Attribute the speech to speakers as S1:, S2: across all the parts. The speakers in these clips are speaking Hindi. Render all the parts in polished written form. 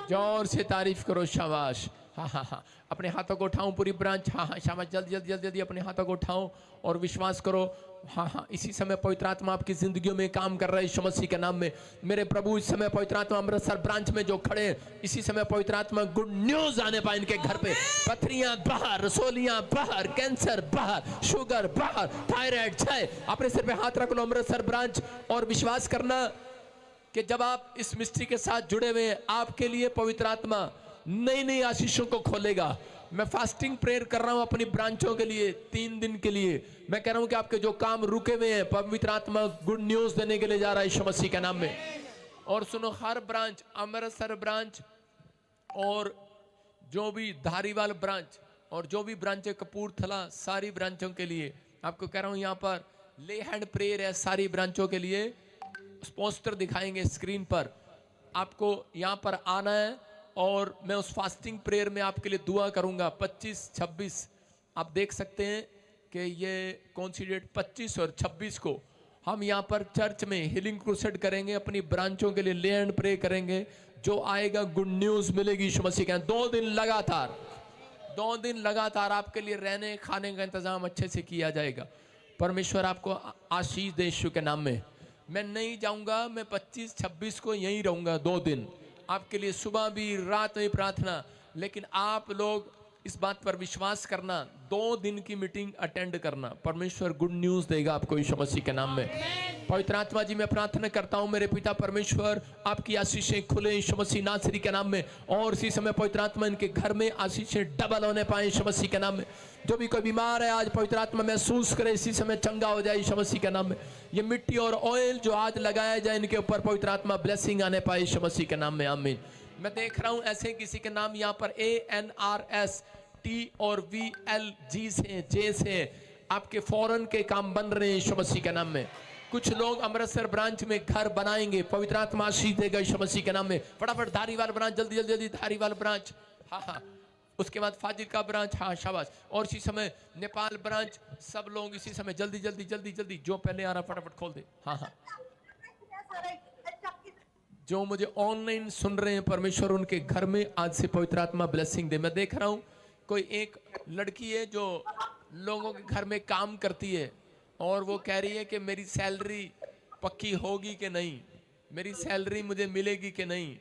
S1: जोर से तारीफ करो, शाबाश। हाँ हाँ हाँ, अपने हाथों को उठाऊं पूरी ब्रांच। हाँ हाँ, शाबाश, जल्दी जल्दी जल्दी जल्दी अपने हाथों को उठाऊं और विश्वास करो। हाँ हाँ, इसी समय पवित्र आत्मा आपकी जिंदगियों में काम कर रहा है यीशु मसीह के नाम में। मेरे प्रभु, इस समय पवित्र आत्मा अमृतसर ब्रांच में जो खड़े हैं, इसी समय पवित्र आत्मा गुड न्यूज आने पाए इनके घर पे। पथरियां बाहर, रसोलियां बाहर, कैंसर बाहर, शुगर बाहर, थायराइड क्षय। अपने सिर पे हाथ रख लो अमृतसर ब्रांच और विश्वास करना कि जब आप इस मिस्ट्री के साथ जुड़े हुए हैं, आपके लिए पवित्र आत्मा नई नई आशीषों को खोलेगा। मैं फास्टिंग प्रेयर कर रहा हूं अपनी ब्रांचों के लिए 3 दिन के लिए। मैं कह रहा हूं कि आपके जो काम रुके हुए हैं, पवित्र आत्मा गुड न्यूज देने के लिए जा रहा है यीशु मसीह के नाम में। और सुनो, हर ब्रांच, अमृतसर ब्रांच और जो भी धारीवाल ब्रांच और जो भी ब्रांच है कपूरथला, सारी ब्रांचों के लिए आपको कह रहा हूं, यहाँ पर ले हैंड प्रेयर है सारी ब्रांचों के लिए। पोस्टर दिखाएंगे स्क्रीन पर, आपको यहाँ पर आना है और मैं उस फास्टिंग प्रेयर में आपके लिए दुआ करूंगा। 25-26 आप देख सकते हैं कि ये कौन सी डेट, 25 और 26 को हम यहाँ पर चर्च में हीलिंग क्रूसेड करेंगे, अपनी ब्रांचों के लिए ले एंड प्रे करेंगे। जो आएगा गुड न्यूज मिलेगी यीशु मसीह का। 2 दिन लगातार आपके लिए रहने खाने का इंतजाम अच्छे से किया जाएगा। परमेश्वर आपको आशीष दे यीशु के नाम में। मैं नहीं जाऊंगा, मैं 25-26 को यहीं रहूंगा 2 दिन आपके लिए, सुबह भी रात में प्रार्थना। लेकिन आप लोग इस बात पर विश्वास करना, 2 दिन की मीटिंग अटेंड करना, परमेश्वर गुड न्यूज देगा आपको यीशु मसीह के नाम में। पवित्र आत्मा जी, मैं प्रार्थना करता हूं मेरे पिता परमेश्वर, आपकी आशीषें खुले यीशु मसीह नासरी के नाम में। और इसी समय पवित्र आत्मा इनके घर में आशीषें डबल होने पाए यीशु मसीह के नाम में। जो भी कोई बीमार है आज पवित्र आत्मा महसूस करे, इसी समय चंगा हो जाए यीशु मसीह के नाम में। ये मिट्टी और ऑयल जो आज लगाया जाए इनके ऊपर, पवित्र आत्मा ब्लेसिंग आने पाए यीशु मसीह के नाम में, आमीन। मैं देख रहा हूं ऐसे किसी के नाम यहाँ पर ANRST और VLG से, J से आपके फॉरेन के काम बन रहे हैं यीशु मसीह के नाम में। कुछ लोग अमृतसर ब्रांच में घर बनाएंगे, पवित्र आत्मा आशीष देगा यीशु मसीह के नाम में। फटाफट धारीवाल ब्रांच, जल्दी जल्दी जल्दी धारीवाल ब्रांच, हाँ हाँ। उसके बाद फाजिलका ब्रांच, हाँ शाबाश। और इसी समय नेपाल ब्रांच, सब लोग इसी समय जल्दी जल्दी जल्दी जल्दी, जो पहले आ रहा फटाफट खोल दे, हाँ हाँ। जो मुझे ऑनलाइन सुन रहे हैं, परमेश्वर उनके घर में आज से पवित्र आत्मा ब्लेसिंग दे। मैं देख रहा हूं कोई एक लड़की है जो लोगों के घर में काम करती है और वो कह रही है कि मेरी सैलरी पक्की होगी कि नहीं, मेरी सैलरी मुझे मिलेगी कि नहीं,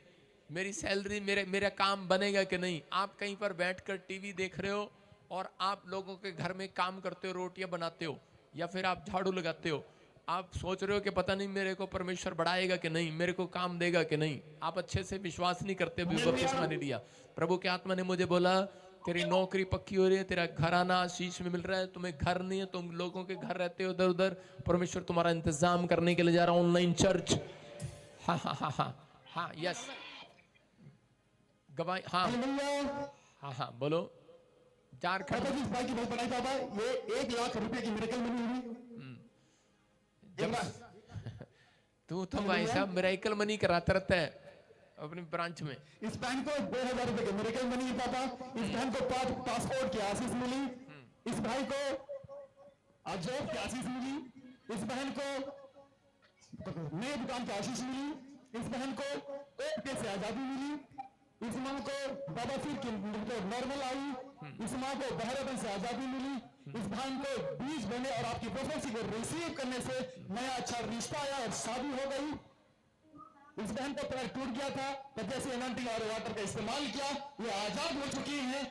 S1: मेरी सैलरी, मेरा काम बनेगा कि नहीं। आप कहीं पर बैठकर टीवी देख रहे हो और आप लोगों के घर में काम करते हो, रोटियां बनाते हो या फिर आप झाड़ू लगाते हो। आप सोच रहे हो कि पता नहीं मेरे को परमेश्वर बढ़ाएगा कि नहीं, मेरे को काम देगा कि नहीं। आप अच्छे से विश्वास नहीं करते, बपतिस्मा नहीं लिया। प्रभु के आत्मा ने मुझे बोला तेरी नौकरी पक्की हो रही है, तेरा घराना आशीष में मिल रहा है, तुम्हें घर नहीं है, तुम लोगों के घर रहते हो इधर उधर, परमेश्वर तुम्हारा इंतजाम करने के लिए जा रहा है। ऑनलाइन चर्च, हाँ हाँ हाँ हाँ हाँ, यस गवाही, हाँ हाँ हाँ, बोलो। झारखंड
S2: ये 1 लाख रुपए की मिरेकल मनी हुई।
S1: तू तो भाई साहब मिरेकल मनी कराता रहता है अपनी ब्रांच में।
S2: इस बहन को 2000 रुपए की मिरेकल मनी पापा। इस बहन को पासपोर्ट की आशीष मिली। इस भाई को जॉब की आशीष मिली। इस बहन को नए दुकान की आशीष मिली। इस बहन को कोर्ट से आजादी मिली। इस माँ को बाबा फिर की नॉर्मल आई। इस माँ को बहरापन से आजादी मिली। इस बहन को बीज बने और आपकी प्रोफेसी को रिसीव करने से नया अच्छा रिश्ता आया और शादी हो गई। इस बहन का पैर टूट गया था, पर जैसे एनर्जी और वाटर का इस्तेमाल किया, ये आजाद हो चुकी है।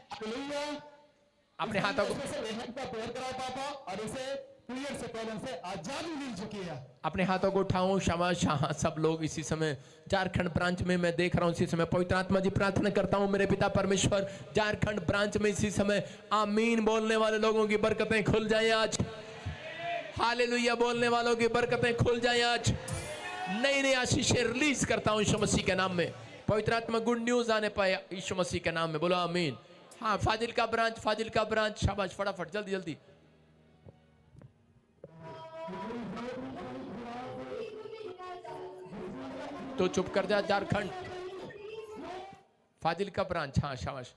S1: अपने हाथों को
S2: प्रेयर कराओ पापा, और इसे पीरियड से प्रॉब्लम से आजादी मिल चुकी है।
S1: अपने हाथों को उठाऊं, शाबाश। सब लोग इसी समय झारखंड ब्रांच में मैं देख रहा हूं, इसी समय पवित्र आत्मा जी प्रार्थना करता हूं मेरे पिता परमेश्वर, झारखंड ब्रांच में इसी समय आमीन बोलने वाले लोगों की बरकतें खुल जाएं आज। हालेलुया बोलने वालों की बरकतें खुल जाएं आज। नई नई आशीषें रिलीज करता हूं यीशु मसीह के नाम में। पवित्र आत्मा गुड न्यूज आने पाए यीशु मसीह के नाम में, बोलो आमीन। हाँ, फाजिलका ब्रांच, शाबाश, फटाफट जल्दी जल्दी। तो चुप कर जा झारखंड, फाजिलका ब्रांच, हाँ शाबाश।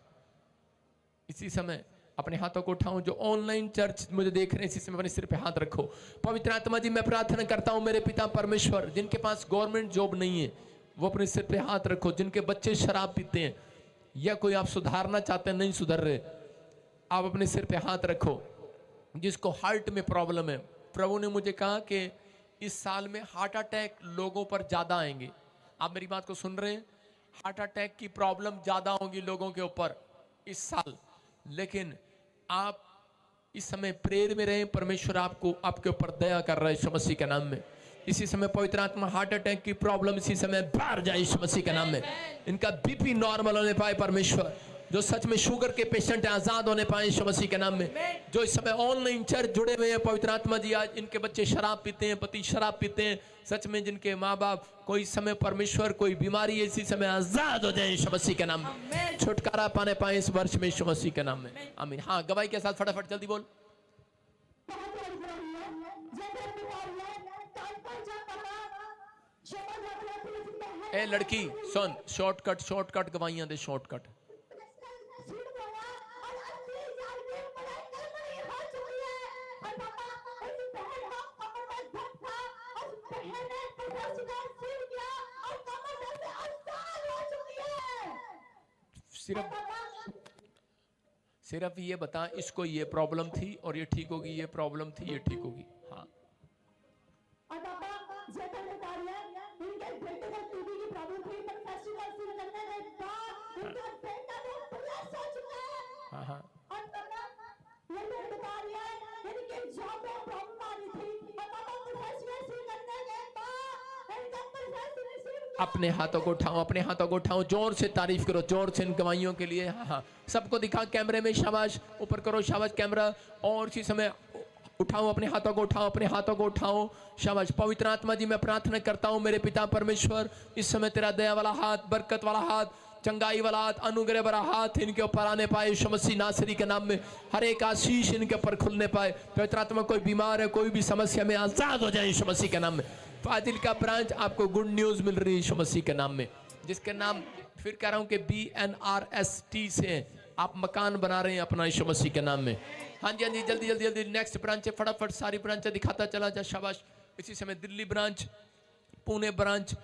S1: इसी समय अपने हाथों को उठाऊं, जो ऑनलाइन चर्च मुझे देख रहे हैं इसी समय अपने सिर पे हाथ रखो। पवित्र आत्मा जी मैं प्रार्थना करता हूं मेरे पिता परमेश्वर, जिनके पास गवर्नमेंट जॉब नहीं है, वो अपने सिर पे हाथ रखो। जिनके बच्चे शराब पीते हैं या कोई आप सुधारना चाहते हैं, नहीं सुधर रहे, आप अपने सिर पे हाथ रखो। जिसको हार्ट में प्रॉब्लम है, प्रभु ने मुझे कहा कि इस साल में हार्ट अटैक लोगों पर ज्यादा आएंगे। आप मेरी बात को सुन रहे हैं? हार्ट अटैक की प्रॉब्लम ज्यादा होगी लोगों के ऊपर इस साल। लेकिन आप इस समय प्रेयर में रहें, परमेश्वर आपको आपके ऊपर दया कर रहा है यीशु मसीह के नाम में। इसी समय पवित्र आत्मा हार्ट अटैक की प्रॉब्लम इसी समय बाहर जाए यीशु मसीह के नाम में। इनका बीपी नॉर्मल होने पाए परमेश्वर। जो सच में शुगर के पेशेंट हैं आजाद होने पाए यीशु मसीह के नाम में। जो इस समय ऑनलाइन चर्च जुड़े हुए हैं, पवित्र आत्मा जी आज इनके बच्चे शराब पीते हैं, पति शराब पीते हैं, सच में जिनके माँ बाप कोई समय परमेश्वर कोई बीमारी है, इसी समय आजाद हो जाए यीशु मसीह के नाम में। छुटकारा पाने पाए इस वर्ष में यीशु मसीह के नाम में। आमीन। हाँ, गवाही के साथ फटाफट जल्दी बोल। ए लड़की सुन, शॉर्टकट गवाइयां दे, शॉर्टकट। सिर्फ ये बता, इसको ये प्रॉब्लम थी और ये ठीक होगी, ये प्रॉब्लम थी ये ठीक होगी। हाँ, हाँ, हाँ। अपने हाथों को उठाओ, अपने हाथों को उठाओ, जोर से तारीफ करो, जोर से इन गवाहियों के लिए। हाँ हाँ, सबको दिखा कैमरे में, शाबाश, ऊपर करो, शाबाश कैमरा। और इसी समय उठाओ अपने हाथों को, उठाओ अपने हाथों को, उठाओ, शाबाश। पवित्र आत्मा जी मैं प्रार्थना करता हूँ मेरे पिता परमेश्वर, इस समय तेरा दया वाला हाथ, बरकत वाला हाथ, चंगाई वाला हाथ, अनुग्रह वाला हाथ इनके ऊपर आने पाए यीशु मसीह नासरी के नाम में। हर एक आशीष इनके ऊपर खुलने पाए। पवित्र आत्मा कोई बीमार है, कोई भी समस्या में आजाद हो जाए यीशु मसीह के नाम में। फाजिल का ब्रांच आपको गुड न्यूज मिल रही है यीशु मसीह के नाम में, जिसके नाम फिर कह रहा हूँ कि BNRST से आप मकान बना रहे हैं अपना यीशु मसीह के नाम में। हाँ जी, हाँ जी, जल्दी जल्दी जल्दी नेक्स्ट ब्रांच है, फटाफट सारी ब्रांच दिखाता चला जा, शाबाश। इसी समय दिल्ली ब्रांच, पुणे ब्रांच,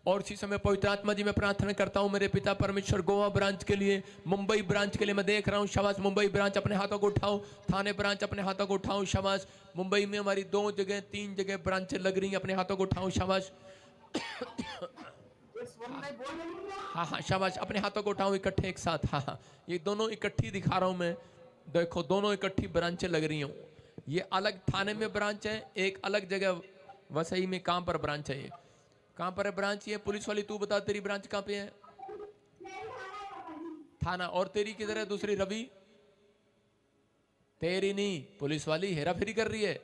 S1: और इसी समय पवित्र आत्मा जी मैं प्रार्थना करता हूँ मेरे पिता परमेश्वर गोवा ब्रांच के लिए, मुंबई ब्रांच के लिए मैं देख रहा हूँ, शाबाश। मुंबई ब्रांच अपने हाथों को उठाओ, थाने ब्रांच अपने हाथों को उठाओ, शाबाश। मुंबई में हमारी 2 जगह 3 जगह ब्रांचें लग रही हैं, अपने हाथों को उठाओ, शाबाश। हाँ हाँ, शाबाश, अपने हाथों को उठाओ इकट्ठे एक साथ। हाँ हाँ, ये दोनों इकट्ठी दिखा रहा हूँ मैं, देखो दोनों इकट्ठी ब्रांचें लग रही हूँ। ये अलग थाने में ब्रांच है, एक अलग जगह वसई में। कहाँ पर ब्रांच है ये, कहाँ पर है ब्रांच ये? पुलिस वाली तू बता, तेरी ब्रांच कहाँ पे है? थाना। और तेरी किधर है दूसरी? रवि, तेरी नहीं, पुलिस वाली हेरा फेरी कर रही है।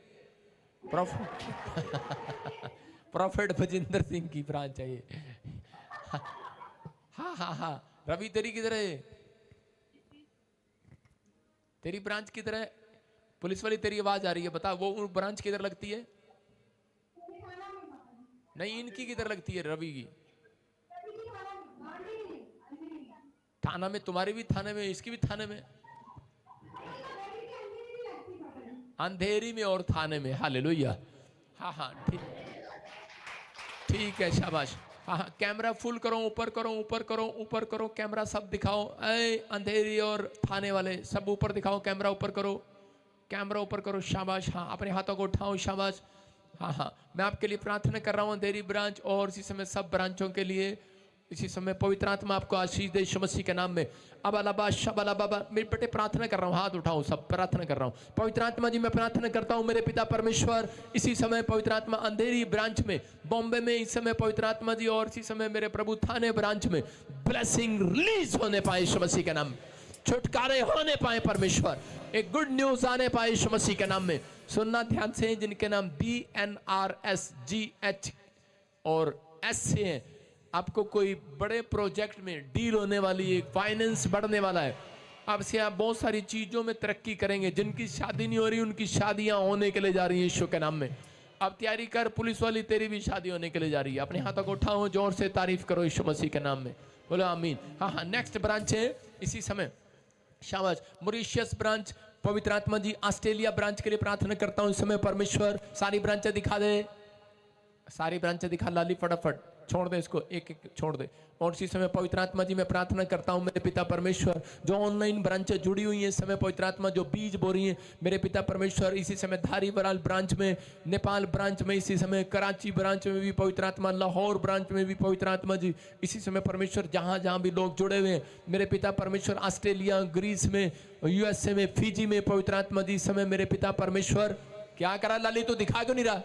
S1: प्रॉफिट भजिंदर सिंह की ब्रांच है ये। हाँ हाँ हाँ, रवि तेरी किधर है? तेरी ब्रांच किधर है? पुलिस वाली तेरी आवाज आ रही है, बता वो ब्रांच किधर लगती है? नहीं, इनकी किधर लगती है रवि की? थाना में, तुम्हारी भी थाने में, इसकी भी थाने में, अंधेरी में और थाने में। हालेलुया। हाँ हाँ, ठीक है, शाबाश। हाँ हाँ, कैमरा फुल करो, ऊपर करो, ऊपर करो, ऊपर करो, कैमरा सब दिखाओ। ऐ अंधेरी और थाने वाले सब ऊपर दिखाओ, कैमरा ऊपर करो, कैमरा ऊपर करो, शाबाश। हाँ, अपने हाथों को उठाओ, शाबाश। हाँ हाँ, मैं आपके लिए प्रार्थना कर रहा हूँ अंधेरी ब्रांच और इसी समय सब ब्रांचों के लिए। इसी समय पवित्र आत्मा आपको आशीष दे यीशु मसीह के नाम में। अब अलाबा शबला बाबा, मेरे बेटे प्रार्थना कर रहा हूँ, हाथ उठाओ, सब प्रार्थना कर रहा हूँ। पवित्र आत्मा जी मैं प्रार्थना करता हूँ मेरे पिता परमेश्वर, इसी समय पवित्र आत्मा अंधेरी ब्रांच में, बॉम्बे में इस समय पवित्र आत्मा जी, और इसी समय मेरे प्रभु थाने ब्रांच में ब्लेसिंग रिलीज होने पाए यीशु मसीह के नाम, छुटकारे होने पाए परमेश्वर, एक गुड न्यूज आने पाए यीशु मसीह के नाम में। सुनना ध्यान से, जिनके नाम BNRSGH और S से हैं, आपको कोई बड़े प्रोजेक्ट में डील होने वाली है, फाइनेंस बढ़ने वाला है, अब से आप बहुत सारी चीजों में तरक्की करेंगे। जिनकी शादी नहीं हो रही उनकी शादियां होने के लिए जा रही है यीशु के नाम में। अब तैयारी कर, पुलिस वाली तेरी भी शादी होने के लिए जा रही है। अपने हाथों को उठाओ, जोर से तारीफ करो यीशु मसीह के नाम में, बोलो आमीन। हाँ हाँ, नेक्स्ट ब्रांच है इसी समय, शाबाश। मॉरिशस ब्रांच, पवित्र आत्मा जी ऑस्ट्रेलिया ब्रांच के लिए प्रार्थना करता हूं इस समय परमेश्वर। सारी ब्रांचें दिखा दे, सारी ब्रांचें दिखा लाली, फटाफट छोड़ दे इसको, एक एक छोड़ दे। और इसी समय पवित्र आत्मा जी मैं प्रार्थना करता हूँ मेरे पिता परमेश्वर, जो ऑनलाइन ब्रांचें जुड़ी हुई हैं इस समय पवित्र आत्मा जो बीज बो रही हैं मेरे पिता परमेश्वर, इसी समय धारीवाल ब्रांच में, नेपाल ब्रांच में, इसी समय कराची ब्रांच में भी पवित्र आत्मा, लाहौर ब्रांच में भी पवित्र आत्मा जी, इसी समय परमेश्वर जहाँ जहाँ भी लोग जुड़े हुए हैं मेरे पिता परमेश्वर, ऑस्ट्रेलिया, ग्रीस में, यूएसए में, फिजी में पवित्र आत्मा जी, इस समय मेरे पिता परमेश्वर क्या करा लाली, तो दिखा क्यों नहीं रहा,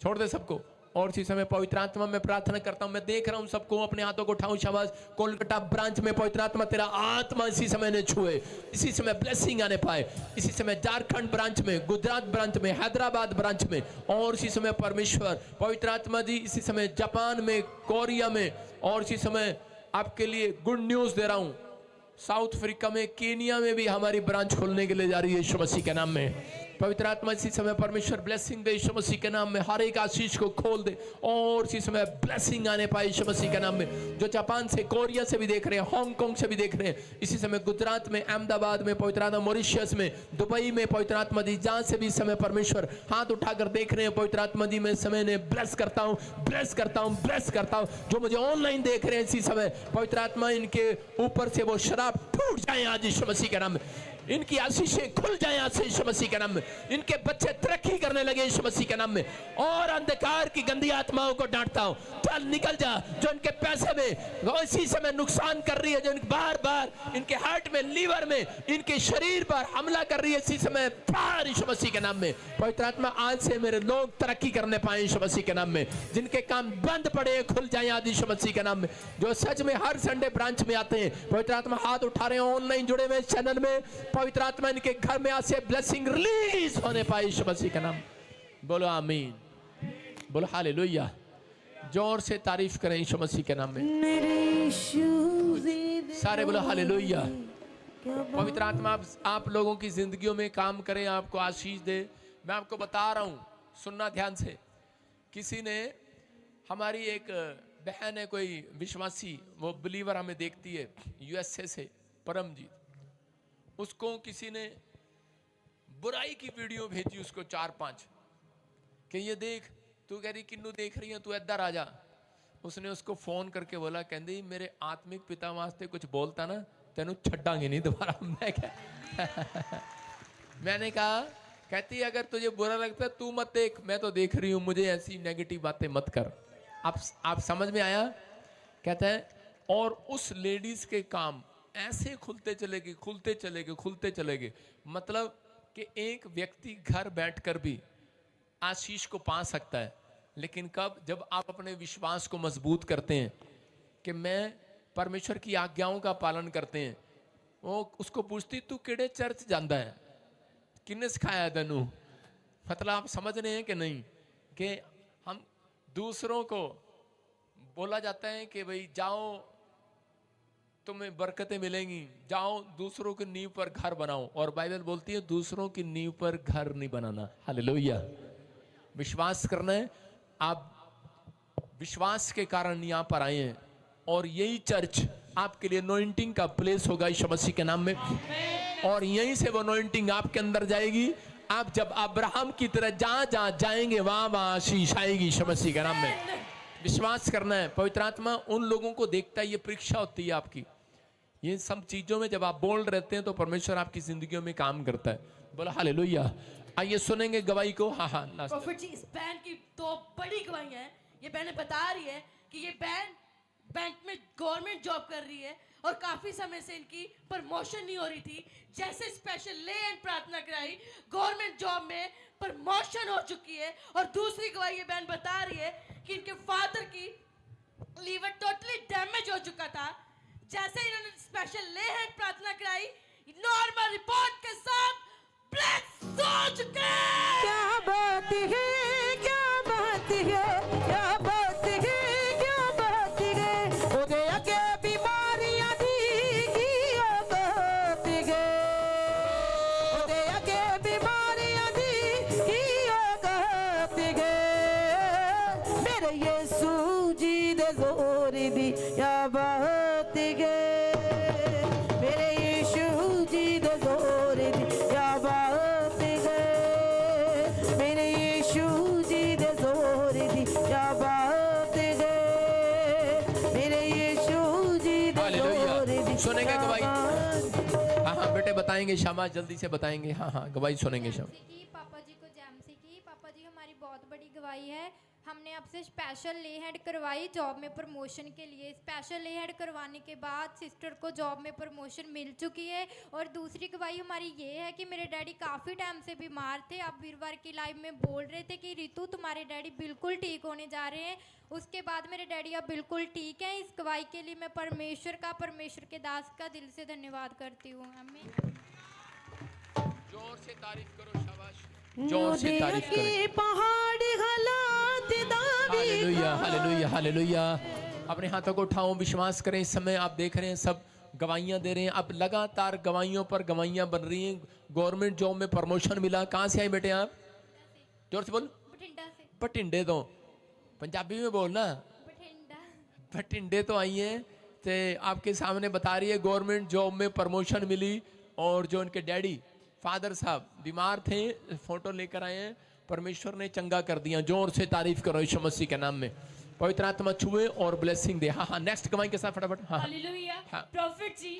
S1: छोड़ दे सबको। और इसी समय पवित्र आत्मा में प्रार्थना करता हूं, मैं देख रहा हूं सबको, अपने हाथों को उठाऊं, शाबाश। कोलकाता ब्रांच में पवित्र आत्मा तेरा आत्मा इसी समय ने छुए, इसी समय ब्लेसिंग आने पाए, इसी समय झारखंड ब्रांच में, गुजरात ब्रांच में, हैदराबाद ब्रांच में, और इसी समय परमेश्वर पवित्र आत्मा जी इसी समय जापान में, कोरिया में, और इसी समय आपके लिए गुड न्यूज दे रहा हूं, साउथ अफ्रीका में, केनिया में भी हमारी ब्रांच खोलने के लिए जा रही है यीशु मसीह के नाम में। पवित्र आत्मा इसी समय परमेश्वर ब्लेसिंग दे यीशु मसीह के नाम में, हर एक आशीष को खोल दे, और इसी समय ब्लेसिंग आने पाए यीशु मसीह के नाम में। जो जापान से, कोरिया से भी देख रहे हैं, हांगकांग से भी देख रहे हैं, इसी समय गुजरात में, अहमदाबाद में पवित्र आत्मा, मॉरिशस में, दुबई में पवित्र आत्मा जी, जहां से भी इस समय परमेश्वर हाथ उठाकर देख रहे हैं पवित्र आत्मा जी, मैं समय ने ब्लेस करता हूं, ब्लेस करता हूं, ब्लेस करता हूं। जो मुझे ऑनलाइन देख रहे हैं इसी समय पवित्र आत्मा, इनके ऊपर से वो शराब टूट जाए आज यीशु मसीह के नाम में, इनकी आशीषें खुल जाएं आज से यीशु मसीह के नाम में, इनके बच्चे तरक्की करने लगे यीशु मसीह के नाम में। और अंधकार की गंदी आत्माओं को डांटता हूं, चल निकल जा, जो इनके पैसे में इसी समय नुकसान कर रही है, जो बार बार इनके हार्ट में, लीवर में, इनके शरीर पर हमला कर रही है इसी समय, बाहर यीशु मसीह के नाम में। पवित्र आत्मा आज से मेरे लोग तरक्की करने पाए यीशु मसीह के नाम में, जिनके काम बंद पड़े खुल जाए आज यीशु मसीह के नाम में, जो सच में हर संडे ब्रांच में आते हैं पवित्र आत्मा हाथ उठा रहे हैं, ऑनलाइन जुड़े हुए चैनल में, पवित्र आत्मा इनके घर में आज से ब्लेसिंग रिलीज होने पाए यीशु मसीह का नाम। बोलो आमीन, बोलो हालेलुया, जोर से तारीफ करें यीशु मसीह के नाम में, सारे बोलो हालेलुया। पवित्र आत्मा आप लोगों की जिंदगियों में काम करे, आपको आशीष दे। मैं आपको बता रहा हूं, सुनना ध्यान से। किसी ने, हमारी एक बहन है कोई विश्वासी, वो बिलीवर हमें देखती है यूएसए से, परमजीत, उसको किसी ने बुराई की वीडियो भेजी उसको 4-5 कि ये देख, तू कह रही किन्नू देख रही है, तू इधर आ जा। उसने उसको फोन करके बोला, कहती मेरे आत्मिक पिता वास्ते कुछ बोलता ना तेनू छड्डांगे नहीं दोबारा। मैं क्या मैंने कहा, कहती अगर तुझे बुरा लगता है तू मत देख, मैं तो देख रही हूं, मुझे ऐसी नेगेटिव बातें मत कर। आप समझ में आया? कहता है, और उस लेडीज के काम ऐसे खुलते चले गए, खुलते चले गए, खुलते चले गए। मतलब कि एक व्यक्ति घर बैठकर भी आशीष को पा सकता है, लेकिन कब? जब आप अपने विश्वास को मजबूत करते हैं कि मैं परमेश्वर की आज्ञाओं का पालन करते हैं। वो उसको पूछती तू केड़े चर्च जाता है, किन्ने सिखाया तेनू? मतलब आप समझ रहे हैं कि नहीं, कि हम दूसरों को बोला जाता है कि भाई जाओ तुम्हें बरकतें मिलेंगी, जाओ दूसरों की नींव पर घर बनाओ, और बाइबल बोलती है दूसरों की नींव पर घर नहीं बनाना। हालेलुया। विश्वास करना है। आप विश्वास के कारण यहाँ पर आए हैं, और यही चर्च आपके लिए अनॉइंटिंग का प्लेस होगा यीशु मसीह के नाम में, और यहीं से वो अनॉइंटिंग आपके अंदर जाएगी। आप जब अब्राहम की तरह जहां जहां जाएंगे वहां वहां आशीष आएगी यीशु मसीह के नाम में। विश्वास करना है। पवित्र आत्मा उन लोगों को देखता है, ये परीक्षा होती है आपकी। ये सब चीजों में जब आप बोल रहते हैं तो परमेश्वर आपकी जिंदगियों में काम करता है। बोलो हालेलुया। आइए सुनेंगे गवाही को। हाँ हाँ,
S3: प्रॉफिट जी, इस बहन की दो बड़ी गवाही है। ये बहन बता रही है कि ये बहन बैंक में गवर्नमेंट जॉब कर रही है, और काफी समय से इनकी प्रमोशन नहीं हो रही थी। जैसे स्पेशल ले एंड प्रार्थना कराई, गवर्नमेंट जॉब में प्रमोशन हो चुकी है। और दूसरी गवाही ये बहन बता रही है कि इनके फादर की लीवर टोटली डैमेज हो चुका था। जैसे इन्होंने स्पेशल ले एंड प्रार्थना कराई, नॉर्मल रिपोर्ट के साथ ब्लेस हो चुके हैं।
S4: क्या बात है, क्या बात है, क्या बात है, क्या बात है। ओदे आगे बीमारियां दी बात है, ओदे आगे बीमारियां दी बात है। मेरे यीशु जी दे जोर दी क्या बात है, मेरे यीशु जी दे जोर दी क्या बात है, मेरे यीशु जी दे जोर दी क्या बात है।
S1: बताएंगे शाबाश, जल्दी से बताएंगे। हाँ हाँ, गवाही सुनेंगे शाबाश।
S5: की पापा जी को जैमसी की पापा जी हमारी बहुत बड़ी गवाही है। हमने आपसे स्पेशल ले हेड करवाई जॉब में प्रमोशन के लिए। स्पेशल ले हेड करवाने के बाद सिस्टर को जॉब में प्रमोशन मिल चुकी है। और दूसरी गवाही हमारी ये है कि मेरे डैडी काफ़ी टाइम से बीमार थे। आप वीरवार की लाइव में बोल रहे थे कि रितु तुम्हारे डैडी बिल्कुल ठीक होने जा रहे हैं। उसके बाद मेरे डैडी अब बिल्कुल ठीक हैं। इस गवाही के लिए मैं परमेश्वर के दास का दिल से धन्यवाद करती हूँ। आमीन।
S1: जोर से तारीफ करो शाबाश, जोर से तारीफ करो।
S4: पहाड़ हालात
S1: हालेलुया हालेलुया हालेलुया। अपने हाथों को उठाओ, विश्वास करें। इस समय आप देख रहे हैं सब गवाहियां दे रहे हैं। अब लगातार गवाहियों पर गवाहियां बन रही हैं। गवर्नमेंट जॉब में प्रमोशन मिला। कहाँ से आए बेटे आप? जोर से बोल।
S5: बठिंडा से।
S1: बठिंडे तो पंजाबी में बोलना। बठिंडे तो आई हैं तो आपके सामने बता रही है गवर्नमेंट जॉब में प्रमोशन मिली। और जो उनके डैडी फादर साहब बीमार थे, फोटो लेकर आए हैं। परमेश्वर ने चंगा कर दिया। जोर से तारीफ करो यीशु मसीह के नाम में। पवित्र आत्मा छुए और ब्लेसिंग दे। हाँ हाँ, नेक्स्ट गवाही के साथ फटाफट। हाँ
S6: हालेलुया।
S1: हाँ।
S6: प्रॉफिट जी,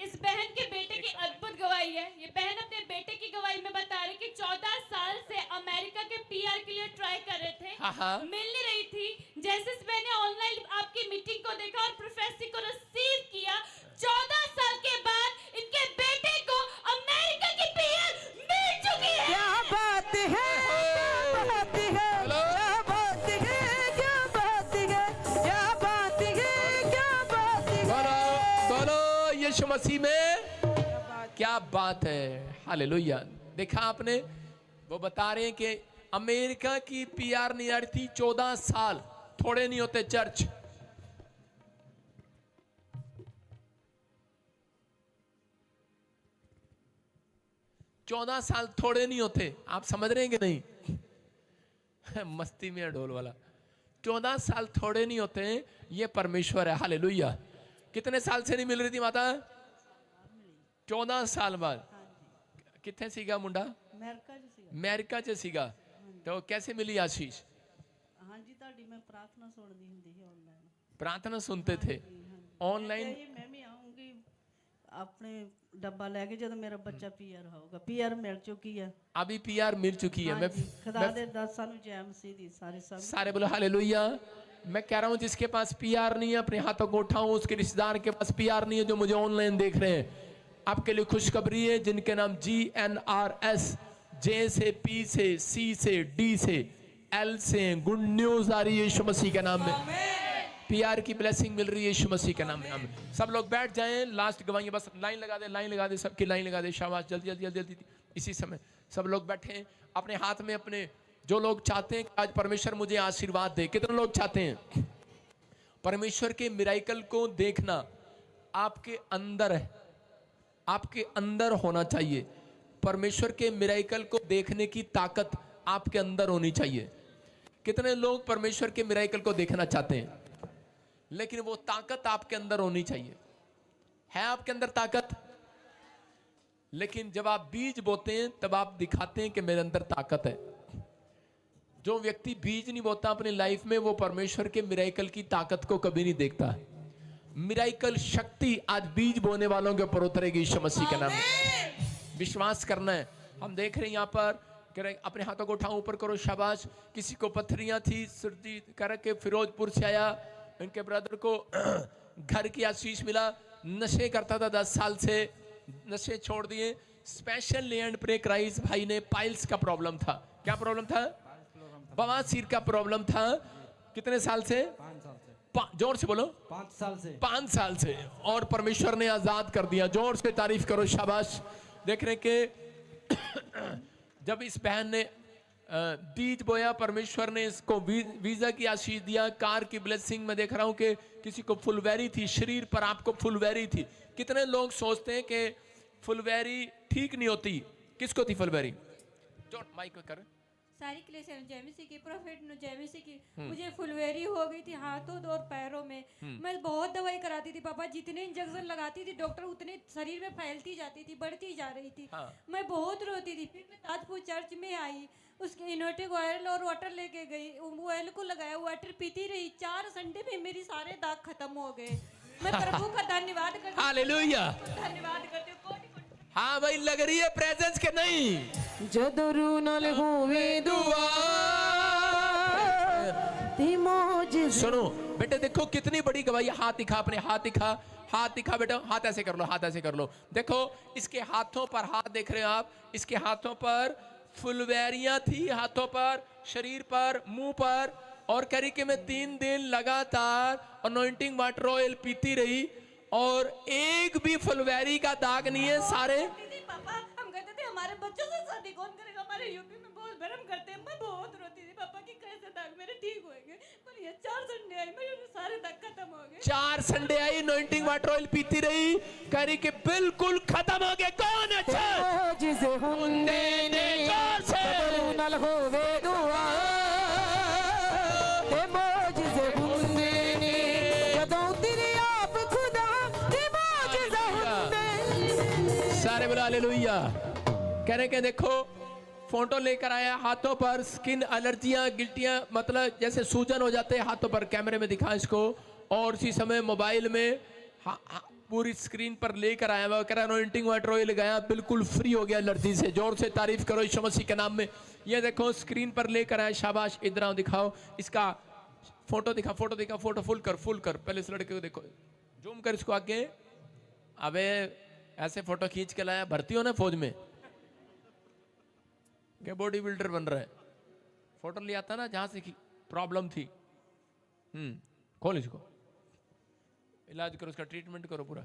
S6: इस बहन के बेटे की अद्भुत गवाही है। ये बहन अपने बेटे की गवाही में बता रही कि 14 साल से अमेरिका के पीआर के लिए ट्राई कर रहे थे,
S1: हाँ हाँ।
S6: मिल नहीं रही थी। जैसे मैंने ऑनलाइन आपकी मीटिंग को देखा और प्रोफेसी को रिसीव किया, 14 साल के बाद इनके बेटे को अमेरिका की पीआर मिल चुकी है।
S4: क्या बात है, क्या बात है, क्या बात है, क्या बात है, क्या बात है, क्या बात है।
S1: बोलो बोलो यीशु मसीह में क्या बात है। हालेलुया। देखा आपने, वो बता रहे हैं कि अमेरिका की पीआर नहीं आ रही थी 14 साल। थोड़े नहीं होते चर्च। चौदह साल थोड़े नहीं होते। आप समझ रहे हैं कि नहीं? मस्ती में है ढोल वाला। 14 साल थोड़े नहीं होते। ये परमेश्वर है। हालेलुया। कितने साल से नहीं मिल रही थी माता? 14 साल बाद। कितने सीगा मुंडा? अमेरिका च सीगा। तो कैसे मिली आशीष?
S7: हाँ जी, ਤੁਹਾਡੀ मैं प्रार्थना सुनती ਹੁੰਦੀ ਸੀ ऑनलाइन।
S1: प्रार्थना सुनते थे ऑनलाइन।
S7: मैं भी आऊंगी अपने डब्बा लेके जब मेरा बच्चा पीआर होगा। पीआर मिल चुकी है।
S1: अभी पीआर मिल चुकी है।
S7: हाँ जी, खुदा दे दस सानू जैमसी दी सारे सब
S1: सारे बोलो हालेलुया। मैं कह रहा हूँ जिसके पास पीआर नहीं है अपने हाथों को उठाऊं। उसके रिश्तेदार के पास पीआर नहीं है जो मुझे ऑनलाइन देख रहे हैं, आपके लिए खुशखबरी है। जिनके नाम GNRS, J से, P से, C से, D से, L से, गुड न्यूज आ रही है यीशु मसीह के नाम में। पीआर की ब्लेसिंग मिल रही है यीशु मसीह के नाम में। आमीन। सब लोग बैठ जाएं। लास्ट गवाही, बस लाइन लगा दे, लाइन लगा दे, सबकी लाइन लगा दे। शाबाश, जल्दी जल्दी जल्दी जल्दी। इसी समय सब लोग बैठे अपने हाथ में अपने, जो लोग चाहते हैं कि आज परमेश्वर मुझे आशीर्वाद दे। कितने लोग चाहते हैं परमेश्वर के मिराइकल को देखना? आपके अंदर है, आपके अंदर होना चाहिए। परमेश्वर के मिराइकल को देखने की ताकत आपके अंदर होनी चाहिए। कितने लोग परमेश्वर के मिराइकल को देखना चाहते हैं, लेकिन वो ताकत आपके अंदर होनी चाहिए। है आपके अंदर ताकत? लेकिन जब आप बीज बोते हैं तब आप दिखाते हैं कि मेरे अंदर ताकत है। जो व्यक्ति बीज नहीं बोता अपनी लाइफ में, वो परमेश्वर के मिराइकल की ताकत को कभी नहीं देखता। मिराइकल शक्ति आज बीज बोने वालों के ऊपर उतरेगी यीशु मसीह के नाम में। विश्वास करना है। हम देख रहे हैं यहाँ पर, अपने हाथों को उठाओ, ऊपर करो, शाबाश। किसी को पत्थरियां थी, सर्दी करके फिरोजपुर से आया। इनके ब्रदर को घर की आशीष मिला। नशे करता था 10 साल से, नशे छोड़ दिए। स्पेशल लैंड प्रे क्राइस्ट भाई ने पाइल्स का प्रॉब्लम था। क्या प्रॉब्लम था? बवासीर का प्रॉब्लम था। कितने साल से? 5 साल से। जोर से बोलो।
S8: 5 साल से।
S1: 5 साल से। और परमेश्वर ने आजाद कर दिया। जोर से तारीफ करो, शाबाश। देख रहे कि जब इस बहन ने बीज बोया, परमेश्वर ने इसको वीजा की आशीष दिया, कार की ब्लेसिंग। मैं देख रहा हूं कि किसी को फुलवैरी थी, शरीर पर आपको फुलवैरी थी। कितने लोग सोचते हैं कि फुलवैरी ठीक नहीं होती? किसको थी फुलवैरी? जो माइक कर।
S9: सारी क्लेशन जेमिसी की, प्रोफेट नु जेमिसी की। मुझे फुलवेरी हो गई थी हाथों और पैरों में। मैं बहुत दवाई कराती थी पापा, जितने इंजेक्शन लगाती थी डॉक्टर उतने शरीर में फैलती जाती थी, बढ़ती जा रही थी। मैं बहुत रोती थी। फिर मैं ताजपुर चर्च में आई, उसके इनोटिक ऑयल और वाटर लेके गई। ऑयल को लगाया, वाटर पीती रही। 4 संडे में मेरी सारे दाग खत्म हो गए। मैं प्रभु का धन्यवाद करती हूँ।
S1: हालेलुया।
S9: धन्यवाद करती हूँ।
S1: हाँ भाई लग रही है प्रेजेंस के नहीं।
S4: ਜਦੋਂ ਰੂ ਨਾਲ ਹੋਵੇ ਦੁਆ ते मौज
S1: सुनो बेटे, देखो कितनी बड़ी गवाही। हाथ दिखा, अपने हाथ दिखा, हाथ दिखा बेटा, हाथ ऐसे कर लो, हाथ ऐसे कर लो। देखो इसके हाथों पर, हाथ देख रहे हो आप, इसके हाथों पर फुलवैरियां थी, हाथों पर, शरीर पर, मुंह पर, और करी कि मैं 3 दिन लगातार अनॉइंटिंग वाटर ऑयल पीती रही और एक भी फुलवैरी का दाग नहीं है। सारे
S9: दीदी पापा हम कहते थे हमारे बच्चों से शादी कौन करेगा, हमारे यूपी में बहुत भरम करते हैं। मैं बहुत रोती थी पापा कि कैसे दाग मेरे ठीक होएंगे, पर ये 4 संडे आई मेरे सारे दाग खत्म हो गए।
S1: 4 Sunday I, anointing water oil पीती रही, करी कि बिल्कुल खत्म हो गए। कौन अच्छा
S4: मौज ਹੁੰਦੇ ਨੇ ਜਦੋਂ ਰੂ ਨਾਲ ਹੋਵੇ ਦੁਆ ਤੇ ਮੌਜ ਹੁੰਦੇ ਨੇ ਜਦੋਂ ਤੇਰੇ ਆਪ ਖੁਦਾ ਤੇ ਮੌਜ ਹੁੰਦੇ
S1: सारे बोला हालेलुया। कह रहे कि देखो फोटो लेकर आया, हाथों पर स्किन एलर्जियां, गिल्टियां, मतलब जैसे सूजन हो जाते हैं हाथों पर। कैमरे में दिखा इसको, और उसी समय मोबाइल में पूरी स्क्रीन पर लेकर आया हुआ। कह रहा अनॉइंटिंग वाटर ऑयल लगाया, बिल्कुल फ्री हो गया एलर्जी से। जोर से तारीफ करो यीशु मसीह के नाम में। ये देखो स्क्रीन पर लेकर आया, शाबाश। इधर आओ, दिखाओ इसका फोटो दिखा, फोटो दिखा, फोटो फुल कर, फुल कर। पहले इस लड़के को देखो, जूम कर इसको आगे। अबे ऐसे फोटो खींच के लाया, भर्ती हो ना फौज में, क्या बॉडी बिल्डर बन रहा है। फोटो ले आता ना जहां से प्रॉब्लम थी। खोल इसको, इलाज करो, उसका ट्रीटमेंट करो पूरा।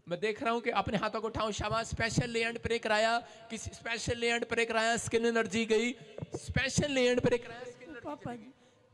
S1: मैं देख रहा हूं कि अपने हाथों को उठाओ, शाबाश। स्पेशल ले एंड प्रे कराया, किसी स्पेशल ले एंड प्रे कराया, स्किन एनर्जी गई। स्पेशल ले एंड प्रे कराया, स्किन एनर्जी।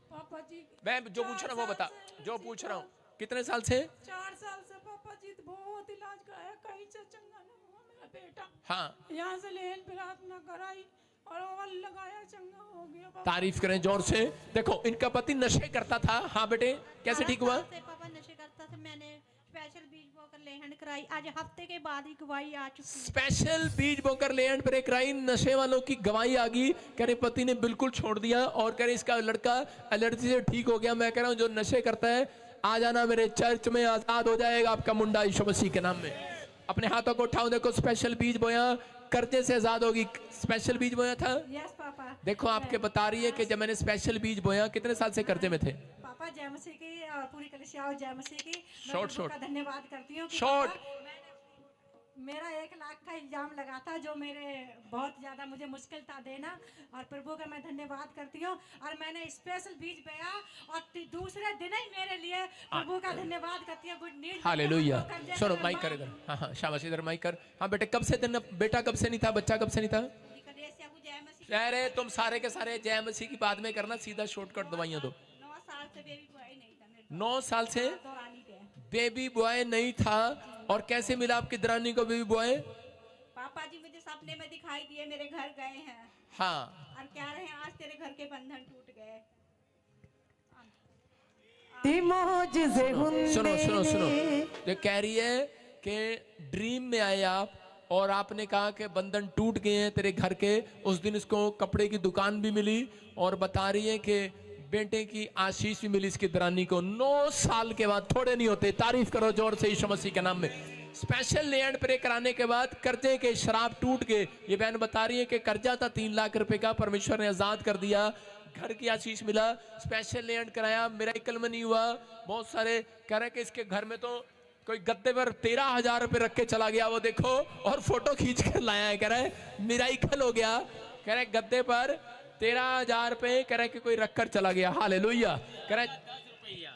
S9: पापा जी
S1: मैं जो पूछ रहा हूं वो बता, जो पूछ रहा हूं। कितने साल से?
S9: 4 साल से पापा जी बहुत इलाज कराया, कहीं से चंगा ना हुआ मेरा बेटा।
S1: हाँ,
S9: यहाँ से लेन प्रार्थना कराई और ऑयल लगाया, चंगा हो गया पापा।
S1: तारीफ करें जोर से। देखो इनका पति नशे करता था। हाँ बेटे, कैसे ठीक हुआ?
S8: पापा नशे करता था, मैंने स्पेशल बीज बोकर लेहन कराई, आज हफ्ते के बाद ही गवाही आ चुकी है।
S1: स्पेशल बीज बोकर ले एंड ब्रेक कराई, नशे वालों की गवाही आ गई। कह रहे पति ने बिल्कुल छोड़ दिया, और कह रहे इसका लड़का एलर्जी से ठीक हो गया। मैं कह रहा हूँ जो नशे करता है आ जाना मेरे चर्च में, आजाद हो जाएगा आपका मुंडा यीशु मसीह के नाम में। अपने हाथों को उठाओ, देखो स्पेशल बीज बोया, कर्जे से आजाद होगी। स्पेशल बीज बोया था।
S9: Yes papa.
S1: देखो आपके बता रही है कि जब मैंने स्पेशल बीज बोया, कितने साल से कर्जे में थे?
S9: पापा जय मसीह की और पूरी कलीसिया और जय मसीह की मैं
S1: शॉर्ट,
S9: प्रभु
S1: शॉर्ट।
S9: का धन्यवाद करती हूँ कि
S1: शॉर्ट।
S9: पापा, मेरा 1 लाख का इल्जाम लगा था जो मेरे बहुत ज़्यादा मुझे मुश्किल था देना, और प्रभु का मैं धन्यवाद करती हूँ। और मैंने स्पेशल बीज बोया और दूसरे दिन ही मेरे लिए प्रभु का धन्यवाद करती हूँ। Good news.
S1: हालेलुया। सुनो माइक कर इधर। हाँ हाँ शाबाश, इधर माइक कर। हाँ बेटे, कब से तेरा बेटा कब से नहीं था, बच्चा कब से नहीं था? अरे तुम सारे के सारे जय मसीह की बाद में करना, सीधा शॉर्टकट दवाइयां दो।
S8: 9 साल से बेबी बॉय नहीं था मेरे
S1: 9 साल से
S8: दौरानी के।
S1: बेबी बॉय नहीं था। और कैसे मिला आपकी दरानी को बेबी बॉय?
S8: पापा जी मुझे सपने में दिखाई दिए, मेरे घर गए हैं
S1: हाँ,
S8: और कह रहे हैं आज तेरे घर के बंधन टूट गए।
S4: ते मौज ਹੁੰਦੇ
S1: सुनो सुनो सुनो, जो कह रही है कि ड्रीम में आए आप और आपने कहा कि बंधन टूट गए हैं तेरे घर के। उस दिन इसको कपड़े की दुकान भी मिली, और बता रही है कि बेटे की आशीष भी मिली इसकी दरानी को। 9 साल के बाद, थोड़े नहीं होते। तारीफ करो जोर से यीशु मसीह के नाम में। स्पेशल ले एंड प्रे कराने के बाद कर्जे के शराब टूट गए। ये बहन बता रही है कि कर्जा था 3 लाख रुपए का, परमेश्वर ने आजाद कर दिया, घर की आशीष मिला। स्पेशल ले एंड कराया, मिरेकल में नहीं हुआ। बहुत सारे कह रहे हैं कि इसके घर में तो कोई गद्दे पर 13,000 रुपए रख के चला गया, वो देखो, और फोटो खींच कर लाया है। कह रहा है मिरेकल हो गया। कह रहे गद्दे पर 13,000 रुपए कह रहे कि कोई रख कर चला गया। हालेलुया। कह रहे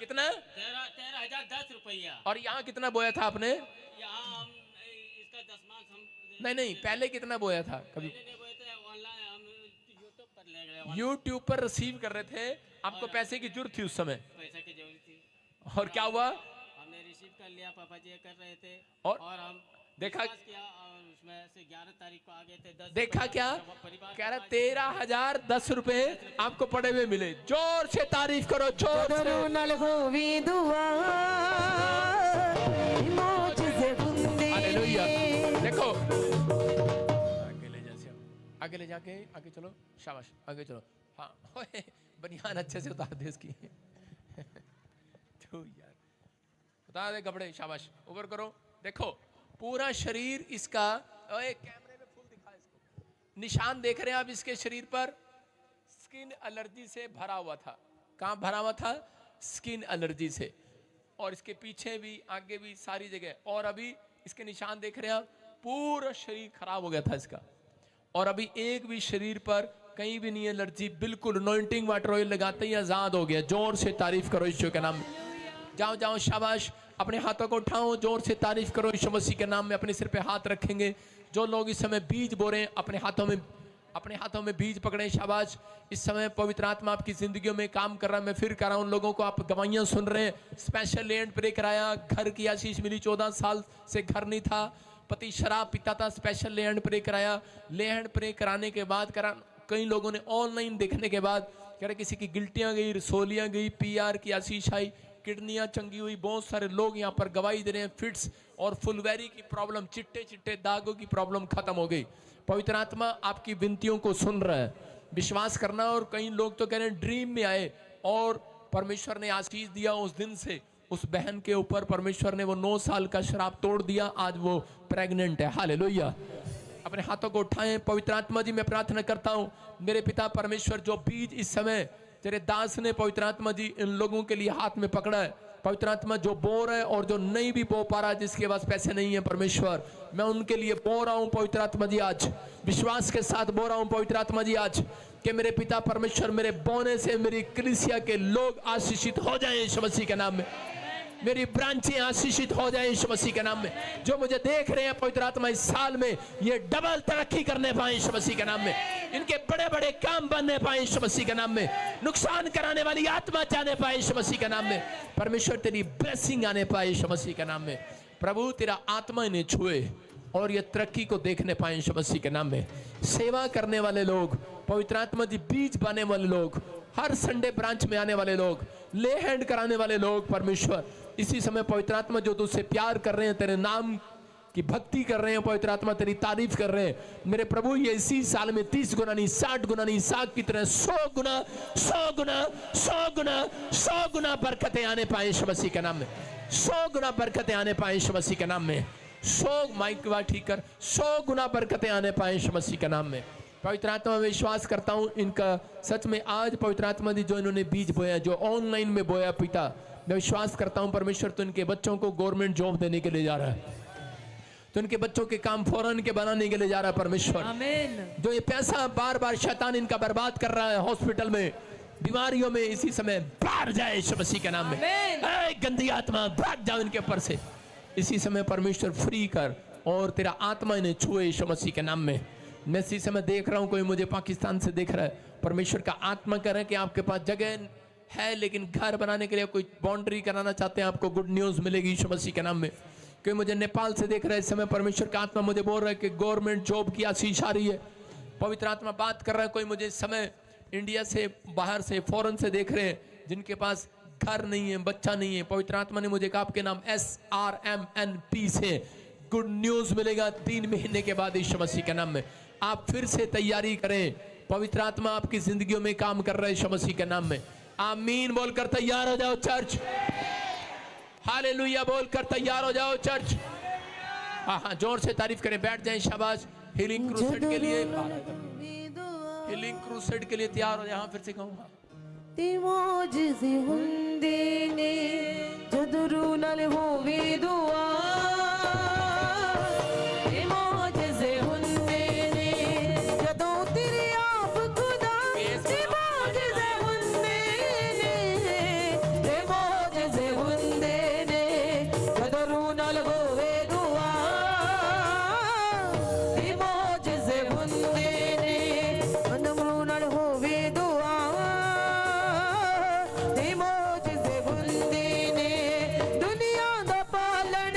S1: कितना?
S10: 13,010 रुपया।
S1: और यहाँ कितना बोया था आपने?
S10: यहाँ हम इसका 10 मास हम
S1: नहीं, पहले कितना बोया था? कभी
S10: ऑनलाइन हम यूट्यूब पर ले गए,
S1: यूट्यूब पर रिसीव कर रहे थे। आपको पैसे की जरूरत थी उस समय,
S10: पैसे की जरूरत थी।
S1: और क्या हुआ?
S10: हमने रिसीव कर लिया, पापा जी कर रहे थे,
S1: और
S10: हम
S1: देखा
S10: किया, और उसमें से 11 तारीख को आ गए थे। 10
S1: देखा क्या? कह रहा 13,010 रुपए आपको पड़े हुए मिले। जोर से तारीफ करो, जोर से।
S4: ਜਦੋਂ ਨਾਲ ਹੋਵੇ ਦੁਆ ਤੇ ਮੌਜ ਹੁੰਦੇ
S1: हालेलुया। देखो आगे ले जाके आगे चलो, शाबाश, आगे चलो। हाँ ओए, बनियान अच्छे से उतार दे इसकी। तो यार उतार दे कपड़े, शाबाश, ऊपर करो। देखो पूरा शरीर इसका, ओए कैमरे में फुल दिखा इसको, निशान देख रहे हैं आप इसके शरीर पर, स्किन एलर्जी से भरा हुआ था। कहाँ भरा हुआ था? स्किन एलर्जी से। और इसके पीछे भी, आगे भी, सारी जगह। और अभी इसके निशान देख रहे हैं आप, पूरा शरीर खराब हो गया था इसका। और अभी एक भी शरीर पर कहीं भी नहीं एलर्जी, बिल्कुल अनॉइंटिंग वाटर ऑयल लगाते ही आजाद हो गया। जोर से तारीफ करो यीशु के नाम में। जाओ जाओ, शाबाश। अपने हाथों को उठाओ, जोर से तारीफ करो यीशु मसीह के नाम में। अपने सिर पे हाथ रखेंगे। जो लोग इस समय बीज बो रहे हैं, अपने हाथों में बीज पकड़े। शाबाश। इस समय पवित्र आत्मा आपकी जिंदगियों में काम कर रहा है। मैं फिर कह रहा हूं, उन लोगों को आप गवाहियां सुन रहे हैं। स्पेशल लैंड प्रे कराया, घर की आशीष मिली। 14 साल से घर नहीं था, पति शराब पीता था। स्पेशल लैंड प्रे कराया। लैंड प्रे कराने के बाद कई लोगों ने ऑनलाइन देखने के बाद कह रहे किसी की गिल्टियां गई, रसोलियां गई, PR की आशीष आई, किडनियां चंगी हुई। बहुत सारे लोग यहाँ पर गवाही दे रहे हैं। फिट्स और फुलवैरी की प्रॉब्लम, चिट्टे चिट्टे दागों की प्रॉब्लम खत्म हो गई। पवित्र आत्मा आपकी विनतियों को सुन रहा है, विश्वास करना। और कई लोग तो कह रहे हैं ड्रीम में आए और परमेश्वर ने आशीष दिया। उस दिन से उस बहन के ऊपर परमेश्वर ने वो 9 साल का श्राप तोड़ दिया। आज वो प्रेग्नेंट है। हालेलुया। अपने हाथों को उठाएं। पवित्र आत्मा जी, मैं प्रार्थना करता हूं, मेरे पिता परमेश्वर, जो बीज इस समय तेरे दास ने पवित्र आत्मा जी इन लोगों के लिए हाथ में पकड़ा है, पवित्र आत्मा जो बो रहा है और जो नहीं भी बो पा रहा है, जिसके पास पैसे नहीं है, परमेश्वर मैं उनके लिए बो रहा हूं। पवित्र आत्मा जी आज विश्वास के साथ बो रहा हूं। पवित्र आत्मा जी आज कि मेरे पिता परमेश्वर, मेरे बोने से मेरी कलीसिया के लोग आशीषित हो जाएं यीशु मसीह के नाम में। मेरी ब्रांचें आशीषित हो जाएं यीशु मसीह के नाम में। जो मुझे देख रहे हैं पवित्र आत्मा, इस साल में ये डबल तरक्की करने पाए यीशु मसीह के नाम में। इनके बड़े बड़े काम बनने पाए यीशु मसीह के नाम में। नुकसान कराने वाली आत्मा जाने पाए यीशु मसीह के नाम में। परमेश्वर तेरी ब्लेसिंग आने पाए यीशु मसीह के नाम में। प्रभु तेरा आत्मा इन्हें छुए और ये तरक्की को देखने पाए यीशु मसीह के नाम में। सेवा करने वाले लोग, पवित्र आत्मा जी बीज पाने वाले लोग, हर संडे ब्रांच में आने वाले लोग, ले हैंड कराने वाले लोग, परमेश्वर इसी समय पवित्र आत्मा जो तुझसे प्यार कर रहे हैं, तेरे नाम की भक्ति कर रहे हैं, पवित्र आत्मा तेरी तारीफ कर रहे हैं, मेरे प्रभु ये इसी साल में 30 गुना नहीं, 60 गुना नहीं, साग की तरह 100 गुना 100 गुना 100 गुना 100 गुना बरकतें आने पाए यीशु मसीह के नाम में। 100 गुना बरकतें आने पाए यीशु मसीह के नाम में। 100 माइक की बात ठीक कर, 100 गुना बरकतें आने पाए यीशु मसीह के नाम में। पवित्र आत्मा में विश्वास करता हूँ इनका सच में आज पवित्र आत्मा दी जो इन्होंने बीज बोया, जो ऑनलाइन में बोया, पिता मैं विश्वास करता हूँ परमेश्वर तो इनके बच्चों को गवर्नमेंट जॉब देने के लिए जा रहा है, तो इनके बच्चों के काम फौरन के बनाने के लिए जा रहा है परमेश्वर। आमीन। जो ये पैसा बार बार शैतान इनका बर्बाद कर रहा है हॉस्पिटल में, बीमारियों में, इसी समय भाग जाए यीशु मसीह के नाम में। गंदी आत्मा भाग जाओ इनके ऊपर से इसी समय परमेश्वर, फ्री कर और तेरा आत्मा इन्हें छुए यीशु मसीह के नाम में। मैं इसी समय देख रहा हूँ कोई मुझे पाकिस्तान से देख रहा है, परमेश्वर का आत्मा कह रहा है कि आपके पास जगह है लेकिन घर बनाने के लिए कोई बाउंड्री कराना चाहते हैं, आपको गुड न्यूज मिलेगी यीशु मसीह के नाम में। कोई मुझे नेपाल से देख रहा है इस समय, परमेश्वर का आत्मा मुझे बोल रहा है कि गवर्नमेंट जॉब की आशीष आ रही है। पवित्र आत्मा बात कर रहा है, कोई मुझे इस समय इंडिया से, बाहर से, फॉरेन से देख रहे हैं जिनके पास घर नहीं है, बच्चा नहीं है, पवित्र आत्मा ने मुझे कहा आपके नाम SRMNP से गुड न्यूज मिलेगा 3 महीने के बाद यीशु मसीह के नाम में। आप फिर से तैयारी करें, पवित्र आत्मा आपकी जिंदगियों में काम कर रहा है यीशु मसीह के नाम में। आमीन बोलकर तैयार हो जाओ चर्च, हालेलुया बोलकर तैयार हो जाओ चर्च। हाँ, जोर से तारीफ करें, बैठ जाएं, शाबाश। हीलिंग क्रूसेड के लिए, हीलिंग क्रूसेड के लिए तैयार हो जाए। हाँ, फिर से कहूँगा
S4: तिमोजिज़े हुंदेने जदरू नल होवे दुआ, तिमोजिज़े हुंदेने जदों तेरे आप खुदा, तिमोजिज़े हुंदेने, तिमोजिज़े हुंदेने जदरू नल होवे दुआ, तिमोजिज़े हुंदेने जदरू नल होवे दुआ, तिमोजिज़े हुंदेने दुनिया दा पालन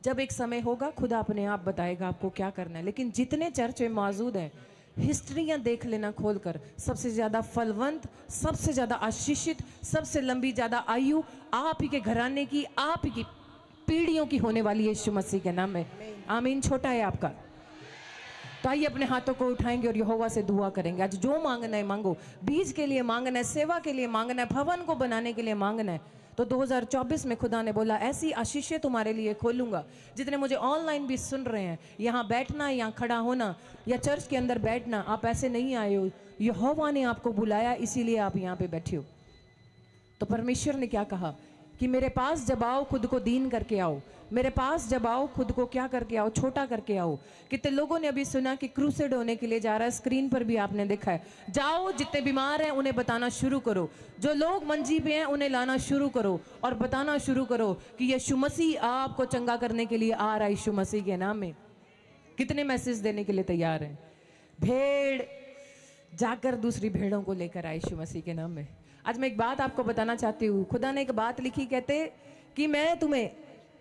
S4: जब एक समय होगा खुदा अपने आप बताएगा आपको क्या करना है। लेकिन जितने चर्च में मौजूद हैं, हिस्ट्रियाँ देख लेना खोलकर, सबसे ज़्यादा फलवंत, सबसे ज़्यादा आशीषित, सबसे लंबी ज़्यादा आयु आप ही के घराने की, आप ही की पीढ़ियों की होने वाली है यीशु मसीह के नाम में। आमीन। छोटा है आपका, तो आइए अपने हाथों को उठाएंगे और यहोवा से दुआ करेंगे। आज जो मांगना है मांगो, बीज के लिए मांगना है, सेवा के लिए मांगना है, भवन को बनाने के लिए मांगना है। तो 2024 में खुदा ने बोला ऐसी आशीषें तुम्हारे लिए खोलूंगा। जितने मुझे ऑनलाइन भी सुन रहे हैं, यहाँ बैठना, यहाँ खड़ा होना या चर्च के अंदर बैठना, आप ऐसे नहीं आए हो, यहोवा ने आपको बुलाया, इसीलिए आप यहाँ पे बैठे हो। तो परमेश्वर ने क्या कहा कि मेरे पास जब आओ खुद को दीन करके आओ, मेरे पास जब आओ खुद को क्या करके आओ, छोटा करके आओ। कितने लोगों ने अभी सुना कि क्रूसेड होने के लिए जा रहा है, स्क्रीन पर भी आपने देखा है। जाओ, जितने बीमार हैं उन्हें बताना शुरू करो, जो लोग मंजी पे हैं उन्हें लाना शुरू करो और बताना शुरू करो कि यीशु मसीह आपको चंगा करने के लिए आ रहा है, यीशु मसीह के नाम में। कितने मैसेज देने के लिए तैयार हैं? भेड़ जाकर दूसरी भेड़ों को लेकर आए यीशु मसीह के नाम में। आज मैं एक बात आपको बताना चाहती हूँ। खुदा ने एक बात लिखी, कहते कि मैं तुम्हें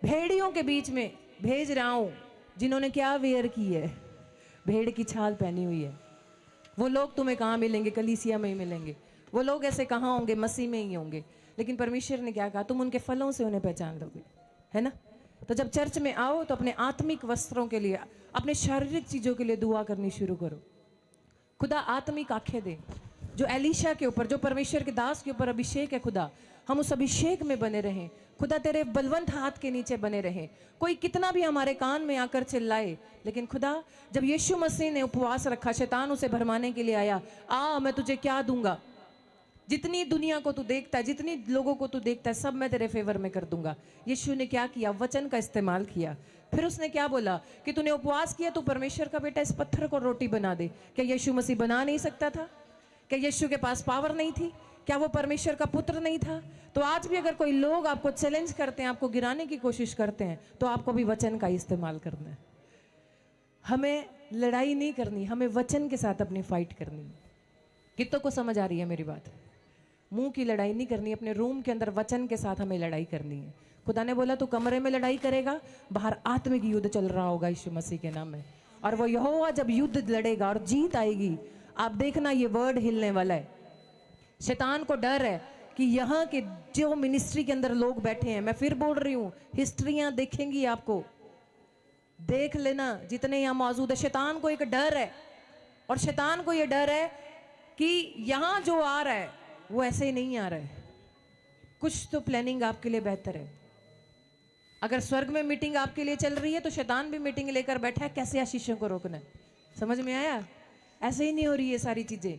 S4: भेड़ियों के बीच में भेज रहा हूँ जिन्होंने क्या वेयर की है, भेड़ की छाल पहनी हुई है। वो लोग तुम्हें कहाँ मिलेंगे? कलीसिया में ही मिलेंगे। वो लोग ऐसे कहाँ होंगे? मसीह में ही होंगे। लेकिन परमेश्वर ने क्या कहा? तुम उनके फलों से उन्हें पहचान लोगे, है ना? तो जब चर्च में आओ तो अपने आत्मिक वस्त्रों के लिए, अपने शारीरिक चीज़ों के लिए दुआ करनी शुरू करो। खुदा आत्मिक आंखें दे। जो एलीशा के ऊपर, जो परमेश्वर के दास के ऊपर अभिषेक है, खुदा हम उस अभिषेक में बने रहें। खुदा तेरे बलवंत हाथ के नीचे बने रहें। कोई कितना भी हमारे कान में आकर चिल्लाए, लेकिन खुदा जब यीशु मसीह ने उपवास रखा, शैतान उसे भरमाने के लिए आया, आ मैं तुझे क्या दूंगा? जितनी दुनिया को तू देखता है, जितनी लोगों को तू देखता है, सब मैं तेरे फेवर में कर दूंगा। यीशु ने क्या किया? वचन का इस्तेमाल किया। फिर उसने क्या बोला कि तूने उपवास किया तो परमेश्वर का बेटा, इस पत्थर को रोटी बना दे। क्या यीशु मसीह बना नहीं सकता था? क्या यीशु के पास पावर नहीं थी? क्या वो परमेश्वर का पुत्र नहीं था? तो आज भी अगर कोई लोग आपको चैलेंज करते हैं, आपको गिराने की कोशिश करते हैं, तो आपको भी वचन का इस्तेमाल करना है। हमें लड़ाई नहीं करनी, हमें वचन के साथ अपनी फाइट करनी है। कितनों को समझ आ रही है मेरी बात? मुंह की लड़ाई नहीं करनी, अपने रूम के अंदर वचन के साथ हमें लड़ाई करनी है। खुदा ने बोला तू कमरे में लड़ाई करेगा, बाहर आत्मिक युद्ध चल रहा होगा यीशु मसीह के नाम में। और वो यहोवा जब युद्ध लड़ेगा और जीत आएगी, आप देखना ये वर्ड हिलने वाला है। शैतान को डर है कि यहाँ के जो मिनिस्ट्री के अंदर लोग बैठे हैं, मैं फिर बोल रही हूँ, हिस्ट्रियाँ देखेंगी, आपको देख लेना जितने यहाँ मौजूद है। शैतान को एक डर है, और शैतान को ये डर है कि यहाँ जो आ रहा है वो ऐसे ही नहीं आ रहा है, कुछ तो प्लानिंग आपके लिए बेहतर है। अगर स्वर्ग में मीटिंग आपके लिए चल रही है तो शैतान भी मीटिंग लेकर बैठा है, कैसे आशीषों को रोकना है। समझ में आया? ऐसे ही नहीं हो रही है सारी चीजें।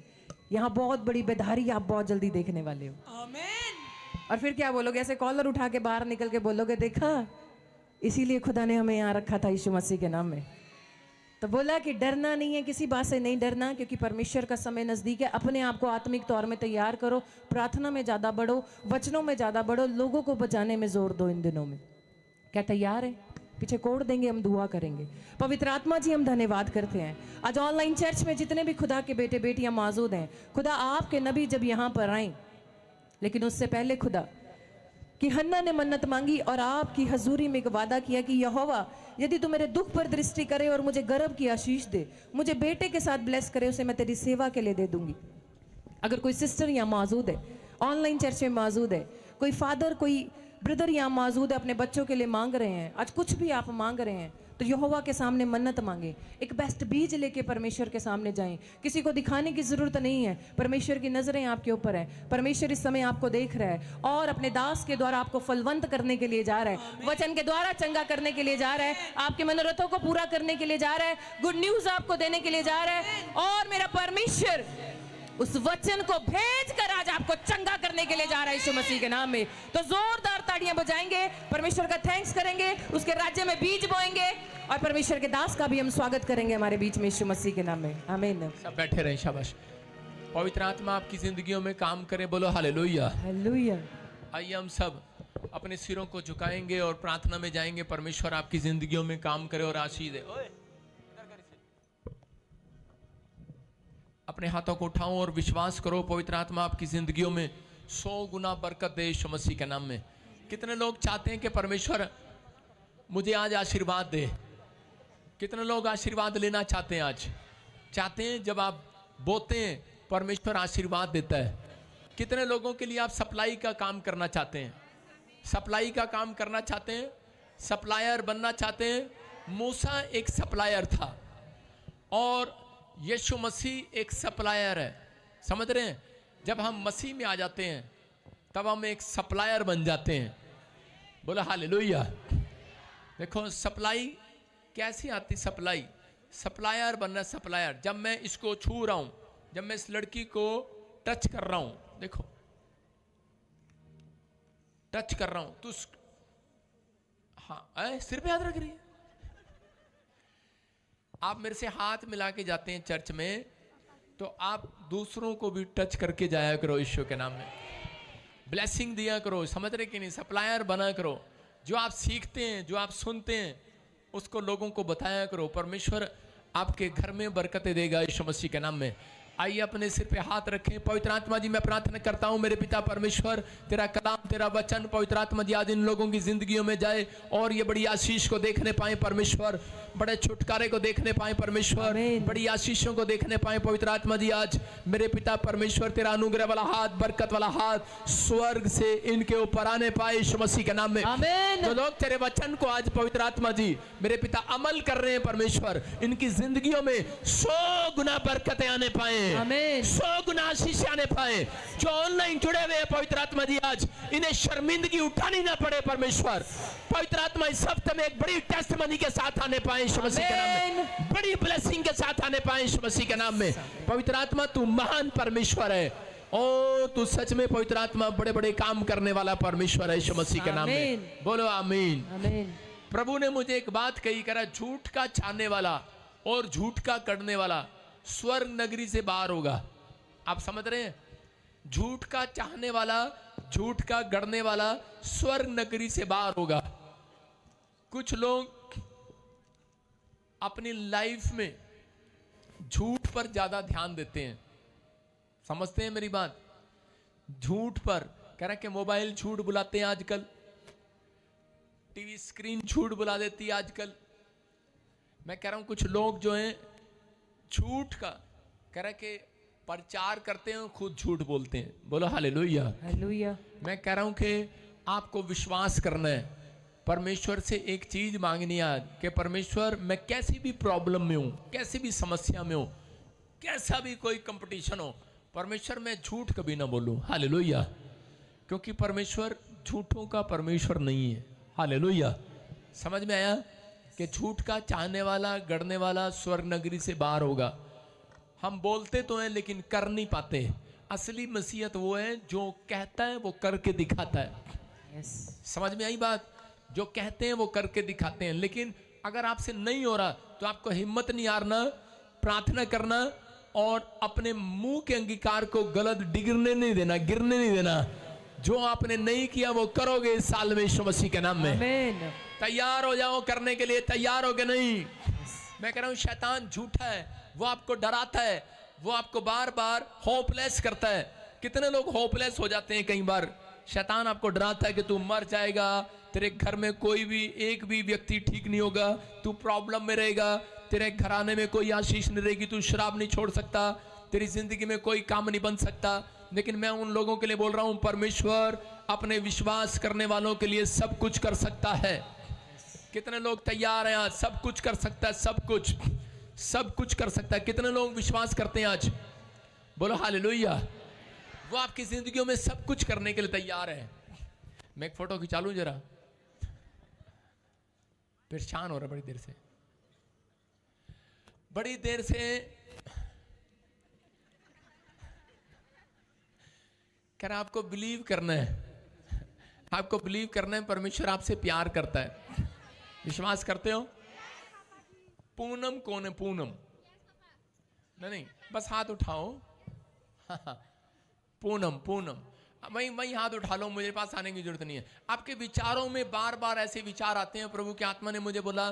S4: यहाँ बहुत बड़ी बेधारी आप बहुत जल्दी देखने वाले हो। आमीन। और फिर क्या बोलोगे? ऐसे कॉलर उठा के बाहर निकल के बोलोगे, देखा इसीलिए खुदा ने हमें यहाँ रखा था यीशु मसीह के नाम में। तो बोला कि डरना नहीं है, किसी बात से नहीं डरना, क्योंकि परमेश्वर का समय नजदीक है। अपने आप को आत्मिक तौर में तैयार करो, प्रार्थना में ज्यादा बढ़ो, वचनों में ज्यादा बढ़ो, लोगों को बचाने में जोर दो इन दिनों में। क्या तैयार है? पीछे कोड देंगे, हम दुआ करेंगे। पवित्र आत्मा जी, हम धन्यवाद करते हैं आज ऑनलाइन चर्च में जितने भी खुदा के बेटे बेटियां मौजूद हैं। खुदा आपके नबी जब यहाँ पर आए, लेकिन उससे पहले खुदा कि हन्ना ने मन्नत मांगी और आपकी हजूरी में एक वादा किया कि यहोवा यदि तू मेरे दुख पर दृष्टि करे और मुझे गर्भ की आशीष दे, मुझे बेटे के साथ ब्लेस करे, उसे मैं तेरी सेवा के लिए दे दूंगी। अगर कोई सिस्टर यहाँ मौजूद है, ऑनलाइन चर्च में मौजूद है, कोई फादर, कोई ब्रदर यहाँ मौजूद है, अपने बच्चों के लिए मांग रहे हैं, आज कुछ भी आप मांग रहे हैं, तो यहोवा के सामने मन्नत मांगे। एक बेस्ट बीज लेके परमेश्वर के सामने जाएं। किसी को दिखाने की जरूरत नहीं है, परमेश्वर की नजरें आपके ऊपर है। परमेश्वर इस समय आपको देख रहा है और अपने दास के द्वारा आपको फलवंत करने के लिए जा रहा है, वचन के द्वारा चंगा करने के लिए जा रहा है, आपके मनोरथों को पूरा करने के लिए जा रहा है, गुड न्यूज आपको देने के लिए जा रहा है। और मेरा परमेश्वर उस वचन को भेज कर आज आपको चंगा करने के लिए जा रहा है यीशु मसीह के नाम में। तो जोरदार ताड़ियां बजाएंगे, परमेश्वर का थैंक्स करेंगे, उसके राज्य में बीज बोएंगे और परमेश्वर के दास का भी हम स्वागत करेंगे हमारे बीच में यीशु मसीह के नाम में। आमीन।
S1: सब बैठे रहें, शाबाश। पवित्र आत्मा आपकी जिंदगियों में काम करे, बोलो हालेलुया।
S4: हालेलुया।
S1: आइए हम सब अपने सिरों को झुकाएंगे और प्रार्थना में जाएंगे। परमेश्वर आपकी जिंदगियों में काम करे और आशीष दे। अपने हाथों को उठाओ और विश्वास करो, पवित्र आत्मा आपकी जिंदगियों में 100 गुना बरकत दे यीशु मसीह के नाम में। कितने लोग चाहते हैं कि परमेश्वर मुझे आज आशीर्वाद दे। कितने लोग आशीर्वाद लेना चाहते हैं? आज चाहते हैं जब आप बोते हैं परमेश्वर आशीर्वाद देता है। कितने लोगों के लिए आप सप्लाई का काम करना चाहते हैं? सप्लाई का काम करना चाहते हैं, सप्लायर बनना चाहते हैं। मूसा एक सप्लायर था और यीशु मसीह एक सप्लायर है। समझ रहे हैं? जब हम मसीह में आ जाते हैं तब हम एक सप्लायर बन जाते हैं। बोला हालेलुया। देखो सप्लाई कैसी आती? सप्लाई, सप्लायर बनना। सप्लायर, जब मैं इसको छू रहा हूं, जब मैं इस लड़की को टच कर रहा हूं, देखो टच कर रहा हूं तो हाँ सिर पे हाथ रख रही है। आप मेरे से हाथ मिला के जाते हैं चर्च में, तो आप दूसरों को भी टच करके जाया करो यीशु के नाम में, ब्लेसिंग दिया करो। समझ रहे कि नहीं? सप्लायर बना करो। जो आप सीखते हैं, जो आप सुनते हैं, उसको लोगों को बताया करो। परमेश्वर आपके घर में बरकतें देगा यीशु मसीह के नाम में। आइए अपने सिर पे हाथ रखें। पवित्र आत्मा जी, मैं प्रार्थना करता हूं मेरे पिता परमेश्वर, तेरा कलाम, तेरा वचन पवित्र आत्मा जी आज इन लोगों की जिंदगियों में जाए और ये बड़ी आशीष को देखने पाए परमेश्वर, बड़े छुटकारे को देखने पाए परमेश्वर, बड़ी आशीषों को देखने पाए पवित्र आत्मा जी। आज मेरे पिता परमेश्वर तेरा अनुग्रह वाला हाथ, बरकत वाला हाथ स्वर्ग से इनके ऊपर आने पाए यीशु मसीह के नाम में। जो लोग तेरे वचन को आज पवित्र आत्मा जी मेरे पिता अमल कर रहे हैं परमेश्वर, इनकी जिंदगियों में 100 गुना बरकतें आने पाए, 100 गुना आशीष आने पाए। जो ऑनलाइन जुड़े हुए हैं पवित्र आत्मा जी आज इन्हें शर्मिंदगी उठानी ना पड़े परमेश्वर। पवित्र आत्मा इस हफ्ते में एक बड़ी टेस्टमनी के साथ आने पाए यीशु मसीह के नाम में, बड़ी ब्लेसिंग के साथ आने पाए यीशु मसीह के नाम में। पवित्र आत्मा तू महान परमेश्वर है और तू सच में पवित्र आत्मा बड़े बड़े काम करने वाला परमेश्वर है यीशु मसीह के नाम में। बोलो आमीन। प्रभु ने मुझे एक बात कही, करा झूठ का चाहने वाला और झूठ का करने वाला स्वर्ग नगरी से बाहर होगा। आप समझ रहे हैं? झूठ का चाहने वाला, झूठ का गढ़ने वाला स्वर्ग नगरी से बाहर होगा। कुछ लोग अपनी लाइफ में झूठ पर ज्यादा ध्यान देते हैं। समझते हैं मेरी बात? झूठ पर कह रहा कि मोबाइल झूठ बुलाते हैं आजकल, टीवी स्क्रीन झूठ बुला देती है आजकल। मैं कह रहा हूं कुछ लोग जो हैं झूठ का कह रहा कि प्रचार करते हैं, खुद झूठ बोलते हैं। बोलो हालेलुया। हालेलुया। मैं कह रहा हूं कि आपको विश्वास करना है, परमेश्वर से एक चीज मांगनी है कि परमेश्वर मैं कैसी भी प्रॉब्लम में हूं, कैसी भी समस्या में हूं, कैसा भी कोई कंपटीशन हो, परमेश्वर मैं झूठ कभी ना बोलूं। हालेलुया। क्योंकि परमेश्वर झूठों का परमेश्वर नहीं है। हालेलुया। समझ में आया कि झूठ का चाहने वाला, गढ़ने वाला स्वर्ग नगरी से बाहर होगा। हम बोलते तो हैं लेकिन कर नहीं पाते। असली मसीहत वो है जो कहता है वो करके दिखाता है। समझ में आई बात? जो कहते हैं वो करके दिखाते हैं। लेकिन अगर आपसे नहीं हो रहा तो आपको हिम्मत नहीं हारना, प्रार्थना करना और अपने मुंह के अंगीकार को गलत गिरने नहीं देना, गिरने नहीं देना। जो आपने नहीं किया वो करोगे इस साल में यीशु मसीह के नाम में। तैयार हो जाओ करने के लिए। तैयार हो गए? नहीं। मैं कह रहा हूं शैतान झूठा है, वो आपको डराता है, वो आपको बार बार होपलेस करता है। कितने लोग होपलेस हो जाते हैं कई बार। शैतान आपको डराता है कि तू मर जाएगा, तेरे घर में कोई भी एक भी व्यक्ति ठीक नहीं होगा, तू प्रॉब्लम में रहेगा, तेरे घराने में कोई आशीष नहीं रहेगी, तू शराब नहीं छोड़ सकता, तेरी जिंदगी में कोई काम नहीं बन सकता। लेकिन मैं उन लोगों के लिए बोल रहा हूं परमेश्वर अपने विश्वास करने वालों के लिए सब कुछ कर सकता है। कितने लोग तैयार हैं आज? सब कुछ कर सकता है, सब कुछ, सब कुछ कर सकता है। कितने लोग विश्वास करते हैं आज? बोलो हालेलुया। वो आपकी जिंदगियों में सब कुछ करने के लिए तैयार है। मैं एक फोटो खिंचा लूं जरा, परेशान हो रहा बड़ी देर से, बड़ी देर से कह रहा आपको बिलीव करना है, आपको बिलीव करना है परमेश्वर आपसे प्यार करता है। विश्वास करते हो? पूनम कौन है? पूनम नहीं, बस हाथ उठाओ। पूनम, पूनम वही हाथ उठा लो, मुझे पास आने की जरूरत नहीं है। आपके विचारों में बार बार ऐसे विचार आते हैं, प्रभु की आत्मा ने मुझे बोला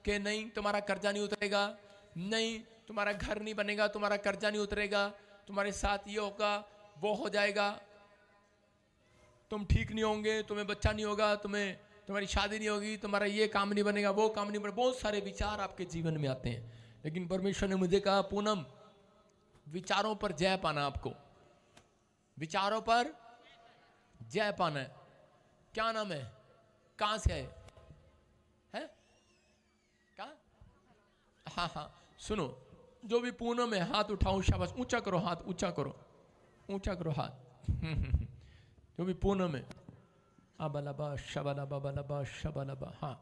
S1: कि नहीं तुम्हारा कर्जा नहीं उतरेगा, नहीं तुम्हारा घर नहीं बनेगा, तुम्हारा कर्जा नहीं उतरेगा, तुम्हारे साथ ये होगा वो हो जाएगा, तुम ठीक नहीं होंगे, तुम्हें बच्चा नहीं होगा, तुम्हें तुम्हारी शादी नहीं होगी, तुम्हारा ये काम नहीं बनेगा, वो काम नहीं बनेगा, बहुत सारे विचार आपके जीवन में आते हैं। लेकिन परमेश्वर ने मुझे कहा, पूनम विचारों पर जय पाना, आपको विचारों पर जय पाना है। क्या नाम है, कहां से है? कहां? हाँ हाँ, सुनो, जो भी पूनम है हाथ उठाओ, शाबाश, ऊंचा करो हाथ, ऊंचा करो, ऊंचा करो हाथ। जो भी पूनम है, अबलबा शबलबा बलबा शबलबा। हाँ,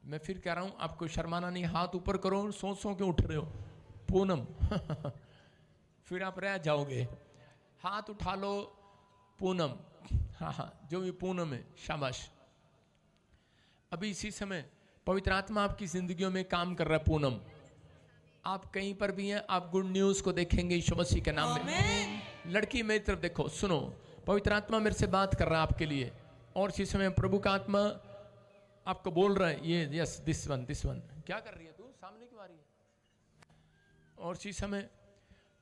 S1: मैं फिर कह रहा हूं, आपको शर्माना नहीं, हाथ ऊपर करो, सोच के उठ रहे हो, पूनम। फिर आप रह जाओगे। हाथ उठा लो, पूनम। हाँ हाँ, जो भी पूनम है, शाबाश। अभी इसी समय पवित्र आत्मा आपकी जिंदगियों में काम कर रहा है। पूनम, आप कहीं पर भी हैं, आप गुड न्यूज को देखेंगे यीशु मसीह के नाम में। लड़की मेरी तरफ देखो, सुनो, पवित्र आत्मा मेरे से बात कर रहा है आपके लिए, और इसी समय प्रभु का आत्मा आपको बोल रहा है, ये यस दिस वन। क्या कर रही है तू, सामने क्यों आ रही है? और इसी समय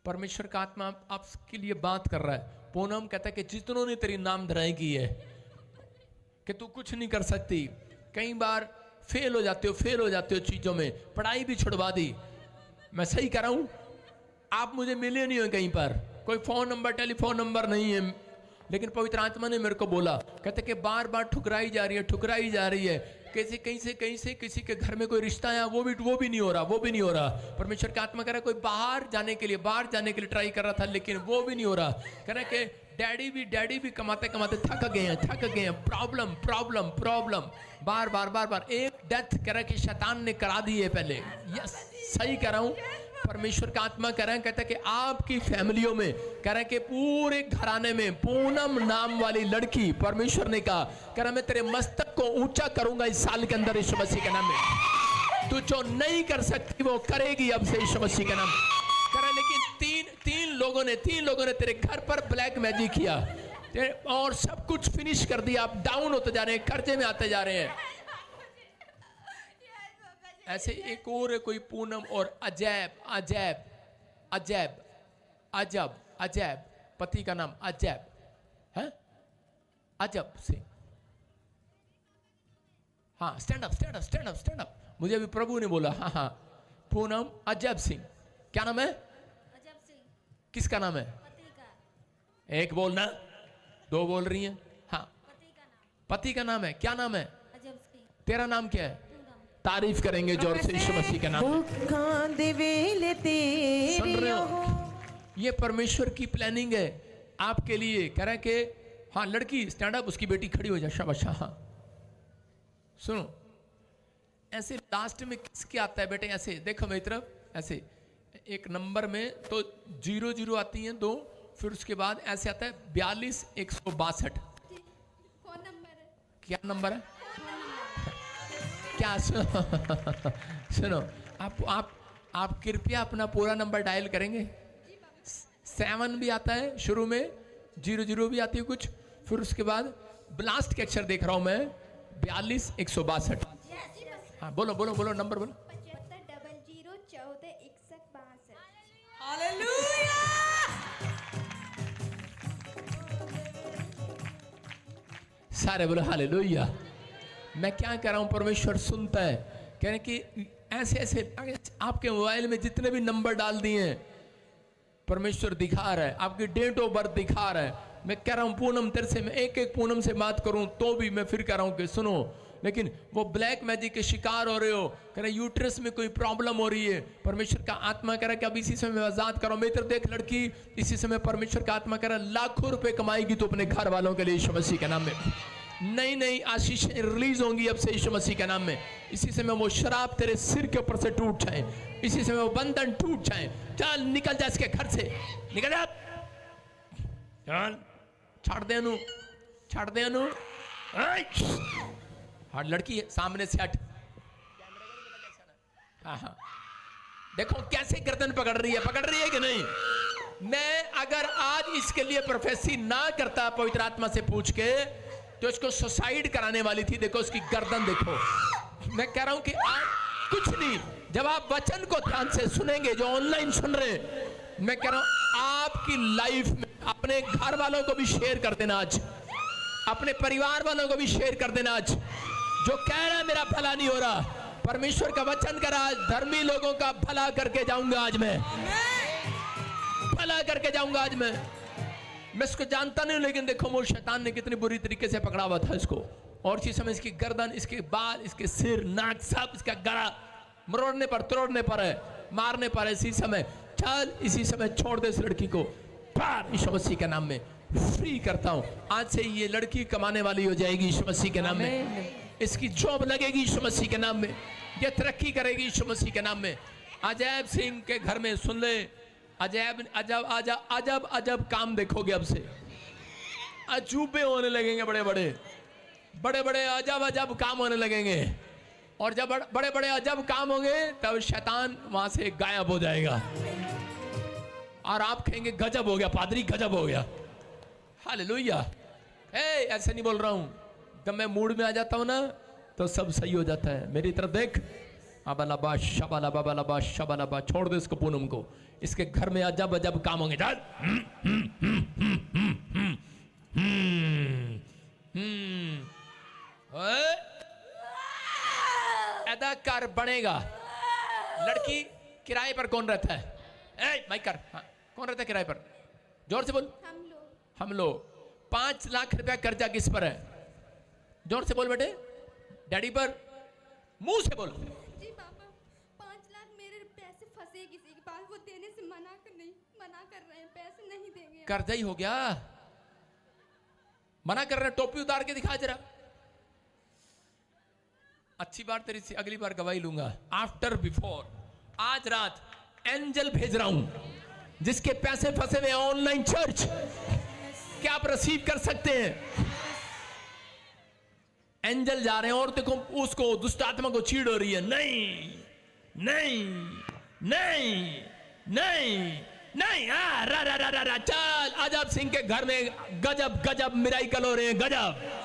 S1: परमेश्वर का आत्मा आपके लिए बात कर रहा है। पूनम कहता है कि जितनों ने तेरी नाम धराई की है कि तू कुछ नहीं कर सकती, कई बार फेल हो जाते हो चीजों में, पढ़ाई भी छुड़वा दी। मैं सही कह रहा हूं, आप मुझे मिले नहीं हो कहीं पर, कोई फोन नंबर टेलीफोन नंबर नहीं है, लेकिन पवित्र आत्मा ने मेरे को बोला, कहते कि बार बार ठुकराई जा रही है, कहीं से किसी के घर में कोई रिश्ता आया, वो भी नहीं हो रहा। परमेश्वर का आत्मा कह रहा है, कोई बाहर जाने के लिए ट्राई कर रहा था, लेकिन वो भी नहीं हो रहा। कह रहा है कि डैडी भी कमाते थक गए हैं। प्रॉब्लम बार। एक डेथ कह रहा है कि शैतान ने करा दी है पहले। यस, सही कह रहा हूं। परमेश्वर का आत्मा कह रहा है, कहता है कि आपकी फैमिलियों में, कह रहा है कि पूरे घराने में पूनम नाम वाली लड़की, परमेश्वर ने कहा, कह रहा मैं तेरे मस्तक को ऊंचा करूंगा इस साल के अंदर यीशु मसीह के नाम में। तू जो नहीं कर सकती वो करेगी अब से यीशु मसीह के नाम में। कह रहा लेकिन तीन लोगों ने तेरे घर पर ब्लैक मैजिक किया और सब कुछ फिनिश कर दिया। आप डाउन होते जा रहे हैं, कर्जे में आते जा रहे हैं। ऐसे एक और है कोई पूनम और अजैब, पति का नाम अजैब है, अजब सिंह। हाँ, स्टैंड अप। मुझे अभी प्रभु ने बोला, हाँ, पूनम अजब सिंह। क्या नाम है?
S5: अजब सिंह।
S1: किसका नाम है?
S5: पति का।
S1: एक बोलना, दो बोल रही हैं। हाँ, पति का नाम है। क्या नाम है?
S5: अजब सिंह।
S1: तेरा नाम क्या है? तारीफ करेंगे जोर से यीशु मसीह का नाम। सुन रहे हो? ये परमेश्वर की प्लानिंग है आपके लिए। कह रहा है कि हाँ, लड़की स्टैंड अप, उसकी बेटी खड़ी हो जाए, शाबाश। हाँ, सुनो, ऐसे लास्ट में किसके आता है बेटे? ऐसे देखो मेरी तरफ, ऐसे एक नंबर में तो 00 आती हैं 2, फिर उसके बाद ऐसे आता है 42,162।
S5: फोन नंबर है।
S1: क्या नंबर है? क्या? सुनो, आप कृपया अपना पूरा नंबर डायल करेंगे। 7 भी आता है शुरू में, 00 भी आती है कुछ, फिर उसके बाद लास्ट के अक्षर देख रहा हूं मैं, 42,162। हाँ, बोलो नंबर बोलो।
S5: 75 00 14 61 62।
S4: हालेलुया।
S1: सारे बोलो हालेलुया। मैं क्या कह रहा हूं, परमेश्वर सुनता है। कह रहे कि ऐसे आपके मोबाइल में जितने भी नंबर डाल दिए हैं, परमेश्वर दिखा रहा है, आपकी डेट ऑफ बर्थ दिखा रहा है। मैं कह रहा हूं पूनम, तेरे से मैं एक पूनम से बात करूं तो भी मैं फिर कह रहा हूं कि सुनो, लेकिन वो ब्लैक मैजिक के शिकार हो रहे हो। कह रहे यूट्रस में कोई प्रॉब्लम हो रही है, परमेश्वर का आत्मा कह रहा है कि अब इसी समय आजाद करो। मेरी तरफ देख लड़की, इसी समय परमेश्वर का आत्मा कह रहा है लाखों रुपए कमाएगी तो अपने घर वालों के लिए यीशु मसीह के नाम में। नई आशीषें रिलीज होंगी अब से यीशु मसीह के नाम में। इसी समय वो शराब तेरे सिर के ऊपर से टूट जाए, इसी समय वो बंधन टूट जाए। चल निकल जा इसके घर से, निकल जा, चल, छाड़ दे अनु। हट लड़की है, सामने से हट। हाँ, देखो कैसे गर्दन पकड़ रही है कि नहीं। मैं अगर आज इसके लिए प्रोफेसी ना करता पवित्र आत्मा से पूछ के, तो इसको सुसाइड कराने वाली थी। देखो उसकी गर्दन देखो। मैं कह रहा हूं कि आज कुछ नहीं, जब आप वचन को ध्यान से सुनेंगे, जो ऑनलाइन सुन रहे हैं, मैं कह रहा हूं आपकी लाइफ में अपने घर वालों को भी शेयर कर देना। आज अपने परिवार वालों को भी शेयर कर देना। आज जो कह रहा है मेरा भला नहीं हो रहा, परमेश्वर का वचन कर, आज धर्मी लोगों का भला करके जाऊंगा। आज मैं भला करके जाऊंगा। आज मैं इसको जानता नहीं, लेकिन देखो वो शैतान ने कितनी बुरी तरीके से पकड़ा हुआ था इसको। और इसी समय इसकी गर्दन, इसके बाल, इसके सिर, नाक, सब इसका गला मरोड़ने पर, तोड़ने पर है, मारने पर है। इसी समय चल, इसी समय छोड़ दे इस लड़की को। यीशु मसीह के नाम में फ्री करता हूं। आज से ये लड़की कमाने वाली हो जाएगी यीशु मसीह के नाम में। इसकी जॉब लगेगी यीशु मसीह के नाम में। ये तरक्की करेगी यीशु मसीह के नाम में। अजैब सिंह के घर में सुन ले, अजैब अजब अजब अजब अजब काम देखोगे। अब से अजूबे होने लगेंगे, बड़े बड़े बड़े बड़े अजब अजब काम होने लगेंगे। और जब बड़े बड़े अजब काम होंगे तब शैतान वहां से गायब हो जाएगा और आप कहेंगे गजब हो गया पादरी, गजब हो गया। हालेलुया। ऐसे नहीं बोल रहा हूं, जब मैं मूड में आ जाता हूं ना तो सब सही हो जाता है। मेरी तरफ देख, अबलाबा शबाला बाबा शबाला, छोड़ दे इसको, पूनम को। इसके घर में अजब अजब काम होंगे। चल अदाकार बनेगा। लड़की किराए पर कौन रहता है? माइकर, हाँ, कौन रहता है किराए पर? जोर से बोल। हम लोग। 5 लाख रुपया कर्जा किस पर है? जोर से बोल बेटे। डैडी पर। मुंह से बोल।
S5: जी पापा, 5 लाख मेरे पैसे फंसे किसी के पास, वो देने से मना कर रहे हैं, पैसे नहीं देंगे।
S1: कर्जा ही हो गया, मना कर रहे हैं। टोपी उतार के दिखा जरा। अच्छी बात, तेरी से अगली बार गवाही लूंगा। आफ्टर बिफोर, आज रात एंजल भेज रहा हूं जिसके पैसे फंसे हुए ऑनलाइन चर्च। क्या आप रिसीव कर सकते हैं? एंजल जा रहे हैं और देखो उसको, दुष्ट आत्मा को चीड़ हो रही है। नहीं नहीं नहीं नहीं नहीं, रा रा रा रा, चल। अजब सिंह के घर में गजब गजब मिराइकल हो रहे हैं, गजब।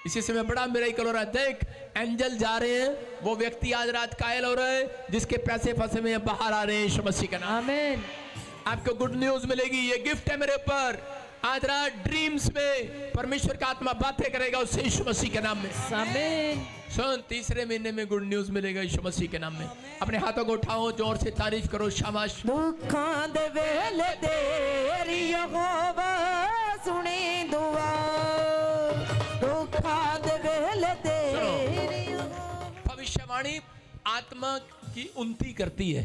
S1: इसी समय बड़ा मिराइकल हो रहा है। देख, एंजल जा रहे हैं, वो व्यक्ति आज रात कायल हो रहा है जिसके पैसे फंसे हुए हैं, बाहर आ रहे हैं यीशु मसीह का नाम। आमीन। आपको गुड न्यूज मिलेगी, ये गिफ्ट है मेरे ऊपर। आज रात ड्रीम्स में परमेश्वर का आत्मा बातें करेगा उससे यीशु मसीह के नाम में। आमीन। सुन, 3रे महीने में गुड न्यूज मिलेगा यीशु मसीह के नाम में। अपने हाथों को उठाओ, जोर से तारीफ करो, शाबाश।
S4: दुखां दे वेले तेरी यहोवा सुनी दुआ, दुखां दे वेले तेरी।
S1: भविष्यवाणी आत्मा की उन्नति करती है,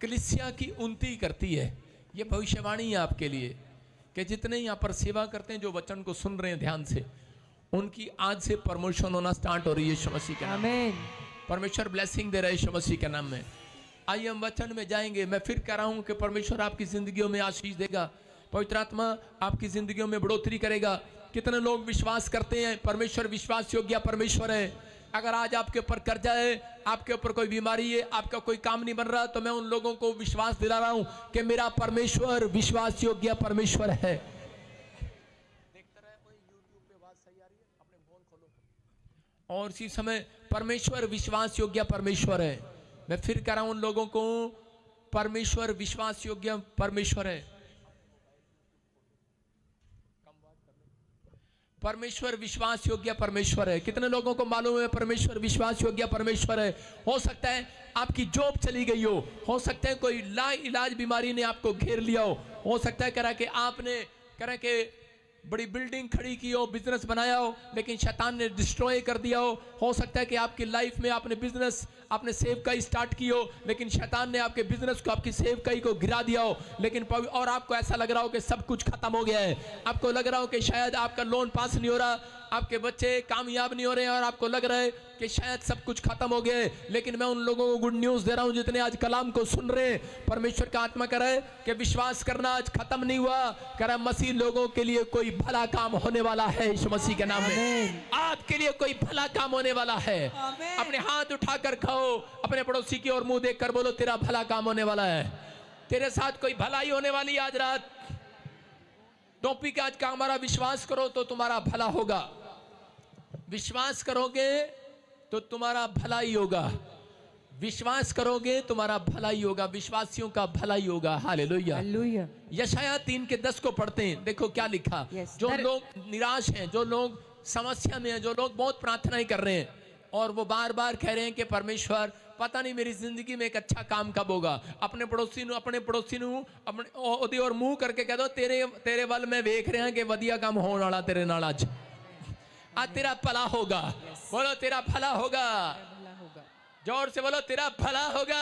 S1: कलीसिया की उन्नति करती है। ये भविष्यवाणी है आपके लिए कि जितने यहाँ पर सेवा करते हैं, जो वचन को सुन रहे हैं ध्यान से, उनकी आज से प्रमोशन होना स्टार्ट हो रही है यीशु मसीह के नाम में। परमेश्वर ब्लेसिंग दे रहा है यीशु मसीह के नाम में। आइए हम वचन में जाएंगे। मैं फिर कह रहा हूँ कि परमेश्वर आपकी जिंदगियों में आशीष देगा, पवित्र आत्मा आपकी जिंदगियों में बढ़ोतरी करेगा। कितने लोग विश्वास करते हैं परमेश्वर विश्वास योग्य परमेश्वर है? अगर आज आपके ऊपर कर्जा है, आपके ऊपर कोई बीमारी है, आपका कोई काम नहीं बन रहा, तो मैं उन लोगों को विश्वास दिला रहा हूं कि मेरा परमेश्वर विश्वास योग्य परमेश्वर है। देखते रहे कोई YouTube पे बात सही आ रही है, अपने फोन खोलो। और इसी समय परमेश्वर विश्वास योग्य परमेश्वर है। मैं फिर कह रहा हूं उन लोगों को, परमेश्वर विश्वास योग्य परमेश्वर है। परमेश्वर विश्वास योग्य परमेश्वर है। कितने लोगों को मालूम है परमेश्वर विश्वास योग्य परमेश्वर है? हो सकता है आपकी जॉब चली गई हो सकता है कोई लाइलाज बीमारी ने आपको घेर लिया हो सकता है कह रहा कि आपने कह रहा कि बड़ी बिल्डिंग खड़ी की हो, बिजनेस बनाया हो, लेकिन शैतान ने डिस्ट्रॉय कर दिया हो सकता है कि आपकी लाइफ में आपने बिजनेस, आपने सेवकाई स्टार्ट की हो, लेकिन शैतान ने आपके बिजनेस को, आपकी सेवकाई को गिरा दिया हो, लेकिन और आपको ऐसा लग रहा हो कि सब कुछ खत्म हो गया है। आपको लग रहा हो कि शायद आपका लोन पास नहीं हो रहा, आपके बच्चे कामयाब नहीं हो रहे हैं, और आपको लग रहा है कि शायद सब कुछ खत्म हो गया है। लेकिन मैं उन लोगों को गुड न्यूज दे रहा हूं जितने आज कलाम को सुन रहे हैं। परमेश्वर का आत्मा कह रहा है कि विश्वास करना आज खत्म नहीं हुआ। कह रहा है मसीह लोगों के लिए कोई भला काम होने वाला है यीशु मसीह के नाम में। आपके लिए कोई भला काम होने वाला है। अपने हाथ उठाकर खाओ, अपने पड़ोसी की ओर मुंह देखकर बोलो तेरा भला काम होने वाला है, तेरे साथ कोई भलाई होने वाली आज रात। टॉपिक आज का हमारा विश्वास करो तो तुम्हारा भला होगा। विश्वास करोगे तो तुम्हारा भला ही होगा। विश्वास करोगे तुम्हारा भलाई होगा, विश्वासियों का भलाई होगा। हालेलुया।
S4: हालेलुया।
S1: यशाया 3:10 को पढ़ते हैं, देखो क्या लिखा।
S4: Yes.
S1: जो लोग निराश हैं, जो लोग समस्या में हैं, जो लोग बहुत प्रार्थनाएं कर रहे हैं और वो बार बार कह रहे हैं कि परमेश्वर पता नहीं मेरी जिंदगी में एक अच्छा काम कब होगा। अपने पड़ोसी नु अपने ओदे और मुंह करके कह दो तेरे वल में देख रहे हैं कि वधिया काम होने वाला तेरे नाल आज तेरा भला होगा। बोलो तेरा भला होगा, जोर से बोलो तेरा भला होगा।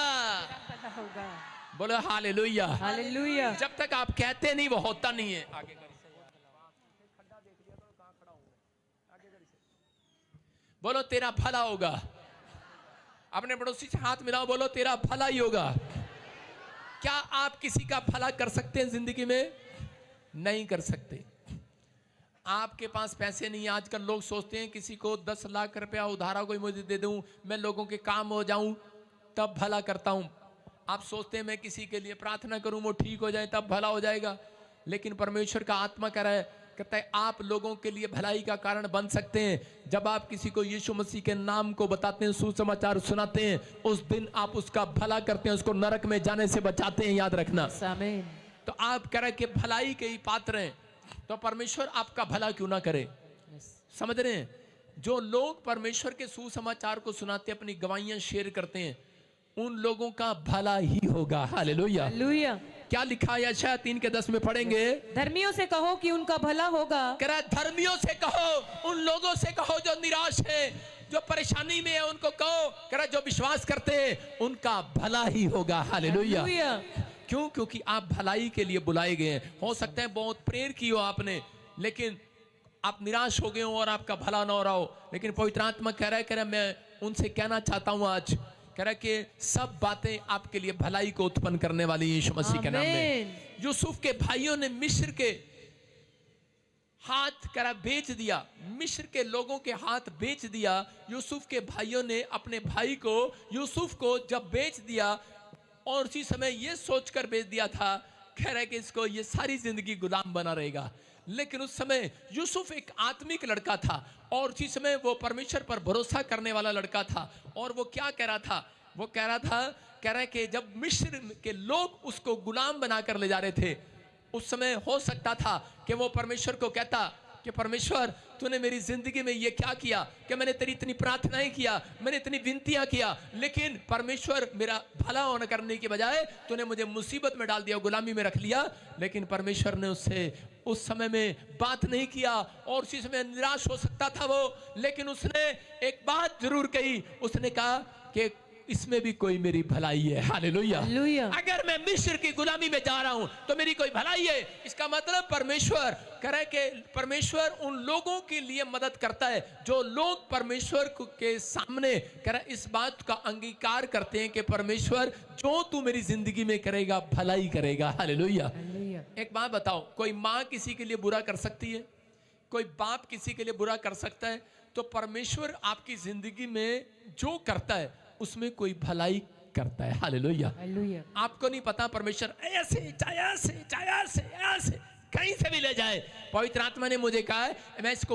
S1: बोलो हालेलुया।
S4: हालेलुया।
S1: जब तक आप कहते नहीं वो होता नहीं है। आगे बोलो तेरा भला होगा। अपने पड़ोसी से हाथ मिलाओ, बोलो तेरा भला ही होगा। क्या आप किसी का भला कर सकते हैं जिंदगी में? नहीं कर सकते। आपके पास पैसे नहीं है। आजकल लोग सोचते हैं किसी को 10 लाख रुपया उधारा कोई मुझे दे दूं, मैं लोगों के काम हो जाऊं तब भला करता हूं। आप सोचते हैं मैं किसी के लिए प्रार्थना करूं वो ठीक हो जाए तब भला हो जाएगा। लेकिन परमेश्वर का आत्मा कह रहा है, कहता है आप लोगों के लिए भलाई का कारण बन सकते हैं। जब आप किसी को यीशु मसीह के नाम को बताते हैं, सुसमाचार सुनाते हैं, उस दिन आप उसका भला करते हैं, उसको नरक में जाने से बचाते हैं। याद रखना।
S4: आमीन।
S1: तो आप कह रहे कि भलाई के ही पात्र हैं, तो परमेश्वर आपका भला क्यों ना करे। समझ रहे हैं? जो लोग परमेश्वर के सुसमाचार को सुनाते, अपनी गवाहियां शेयर करते हैं, उन लोगों का भला ही होगा। हालेलुया।
S4: हालेलुया।
S1: क्या लिखा है यशायाह 3:10 में पढ़ेंगे।
S4: धर्मियों से कहो कि उनका भला होगा।
S1: कह रहा है धर्मियों से कहो, उन लोगों से कहो जो निराश है, जो परेशानी में है, उनको कहो। कह रहा जो विश्वास करते हैं उनका भला ही होगा। हालेलुया। क्यों? क्योंकि आप भलाई के लिए बुलाए गए हैं। हो सकता है बहुत प्रेयर की हो आपने, लेकिन आप निराश हो गए हो और आपका भला ना हो रहा हो। लेकिन पवित्र आत्मा कह रहा है मैं उनसे कहना चाहता हूं आज, कह रहा है कि सब बातें आपके लिए भलाई को उत्पन्न करने वाली यीशु मसीह के नाम में। यूसुफ के भाइयों ने मिस्र के हाथ कह रहा बेच दिया, मिस्र के लोगों के हाथ बेच दिया। यूसुफ के भाइयों ने अपने भाई को, यूसुफ को जब बेच दिया, और उसी समय ये सोचकर बेच दिया था, कह रहा है कि इसको ये सारी जिंदगी गुलाम बना रहेगा। लेकिन उस समय यूसुफ एक आत्मिक लड़का था और उसी समय वो परमेश्वर पर भरोसा करने वाला लड़का था। और वो क्या कह रहा था? वो कह रहा है कि जब मिस्र के लोग उसको गुलाम बनाकर ले जा रहे थे, उस समय हो सकता था कि वो परमेश्वर को कहता कि परमेश्वर तूने मेरी जिंदगी में ये क्या किया, कि मैंने तेरी इतनी प्रार्थनाएं किया, मैंने इतनी विनतियां किया, लेकिन परमेश्वर मेरा भला होने करने की बजाय तूने मुझे मुसीबत में डाल दिया, गुलामी में रख लिया। लेकिन परमेश्वर ने उससे उस समय में बात नहीं किया और उसी समय निराश हो सकता था वो। लेकिन उसने एक बात जरूर कही, उसने कहा कि इसमें भी कोई मेरी भलाई है। हालेलुया। अगर मैं मिस्र की गुलामी में जा रहा हूं तो मेरी कोई भलाई है। इसका मतलब परमेश्वर कह रहा है कि परमेश्वर उन लोगों के लिए मदद करता है जो लोग परमेश्वर के सामने कह रहा है इस बात का अंगीकार करते हैं कि परमेश्वर जो तू मेरी जिंदगी में करेगा भलाई करेगा। हालेलुया। एक बात बताओ, कोई माँ किसी के लिए बुरा कर सकती है? कोई बाप किसी के लिए बुरा कर सकता है? तो परमेश्वर आपकी जिंदगी में जो करता है उसमें कोई भलाई करता है। हालेलुया। आपको नहीं पता परमेश्वर ऐसे कहीं से भी ले जाए। पवित्र आत्मा ने मुझे कहा है मैं इसको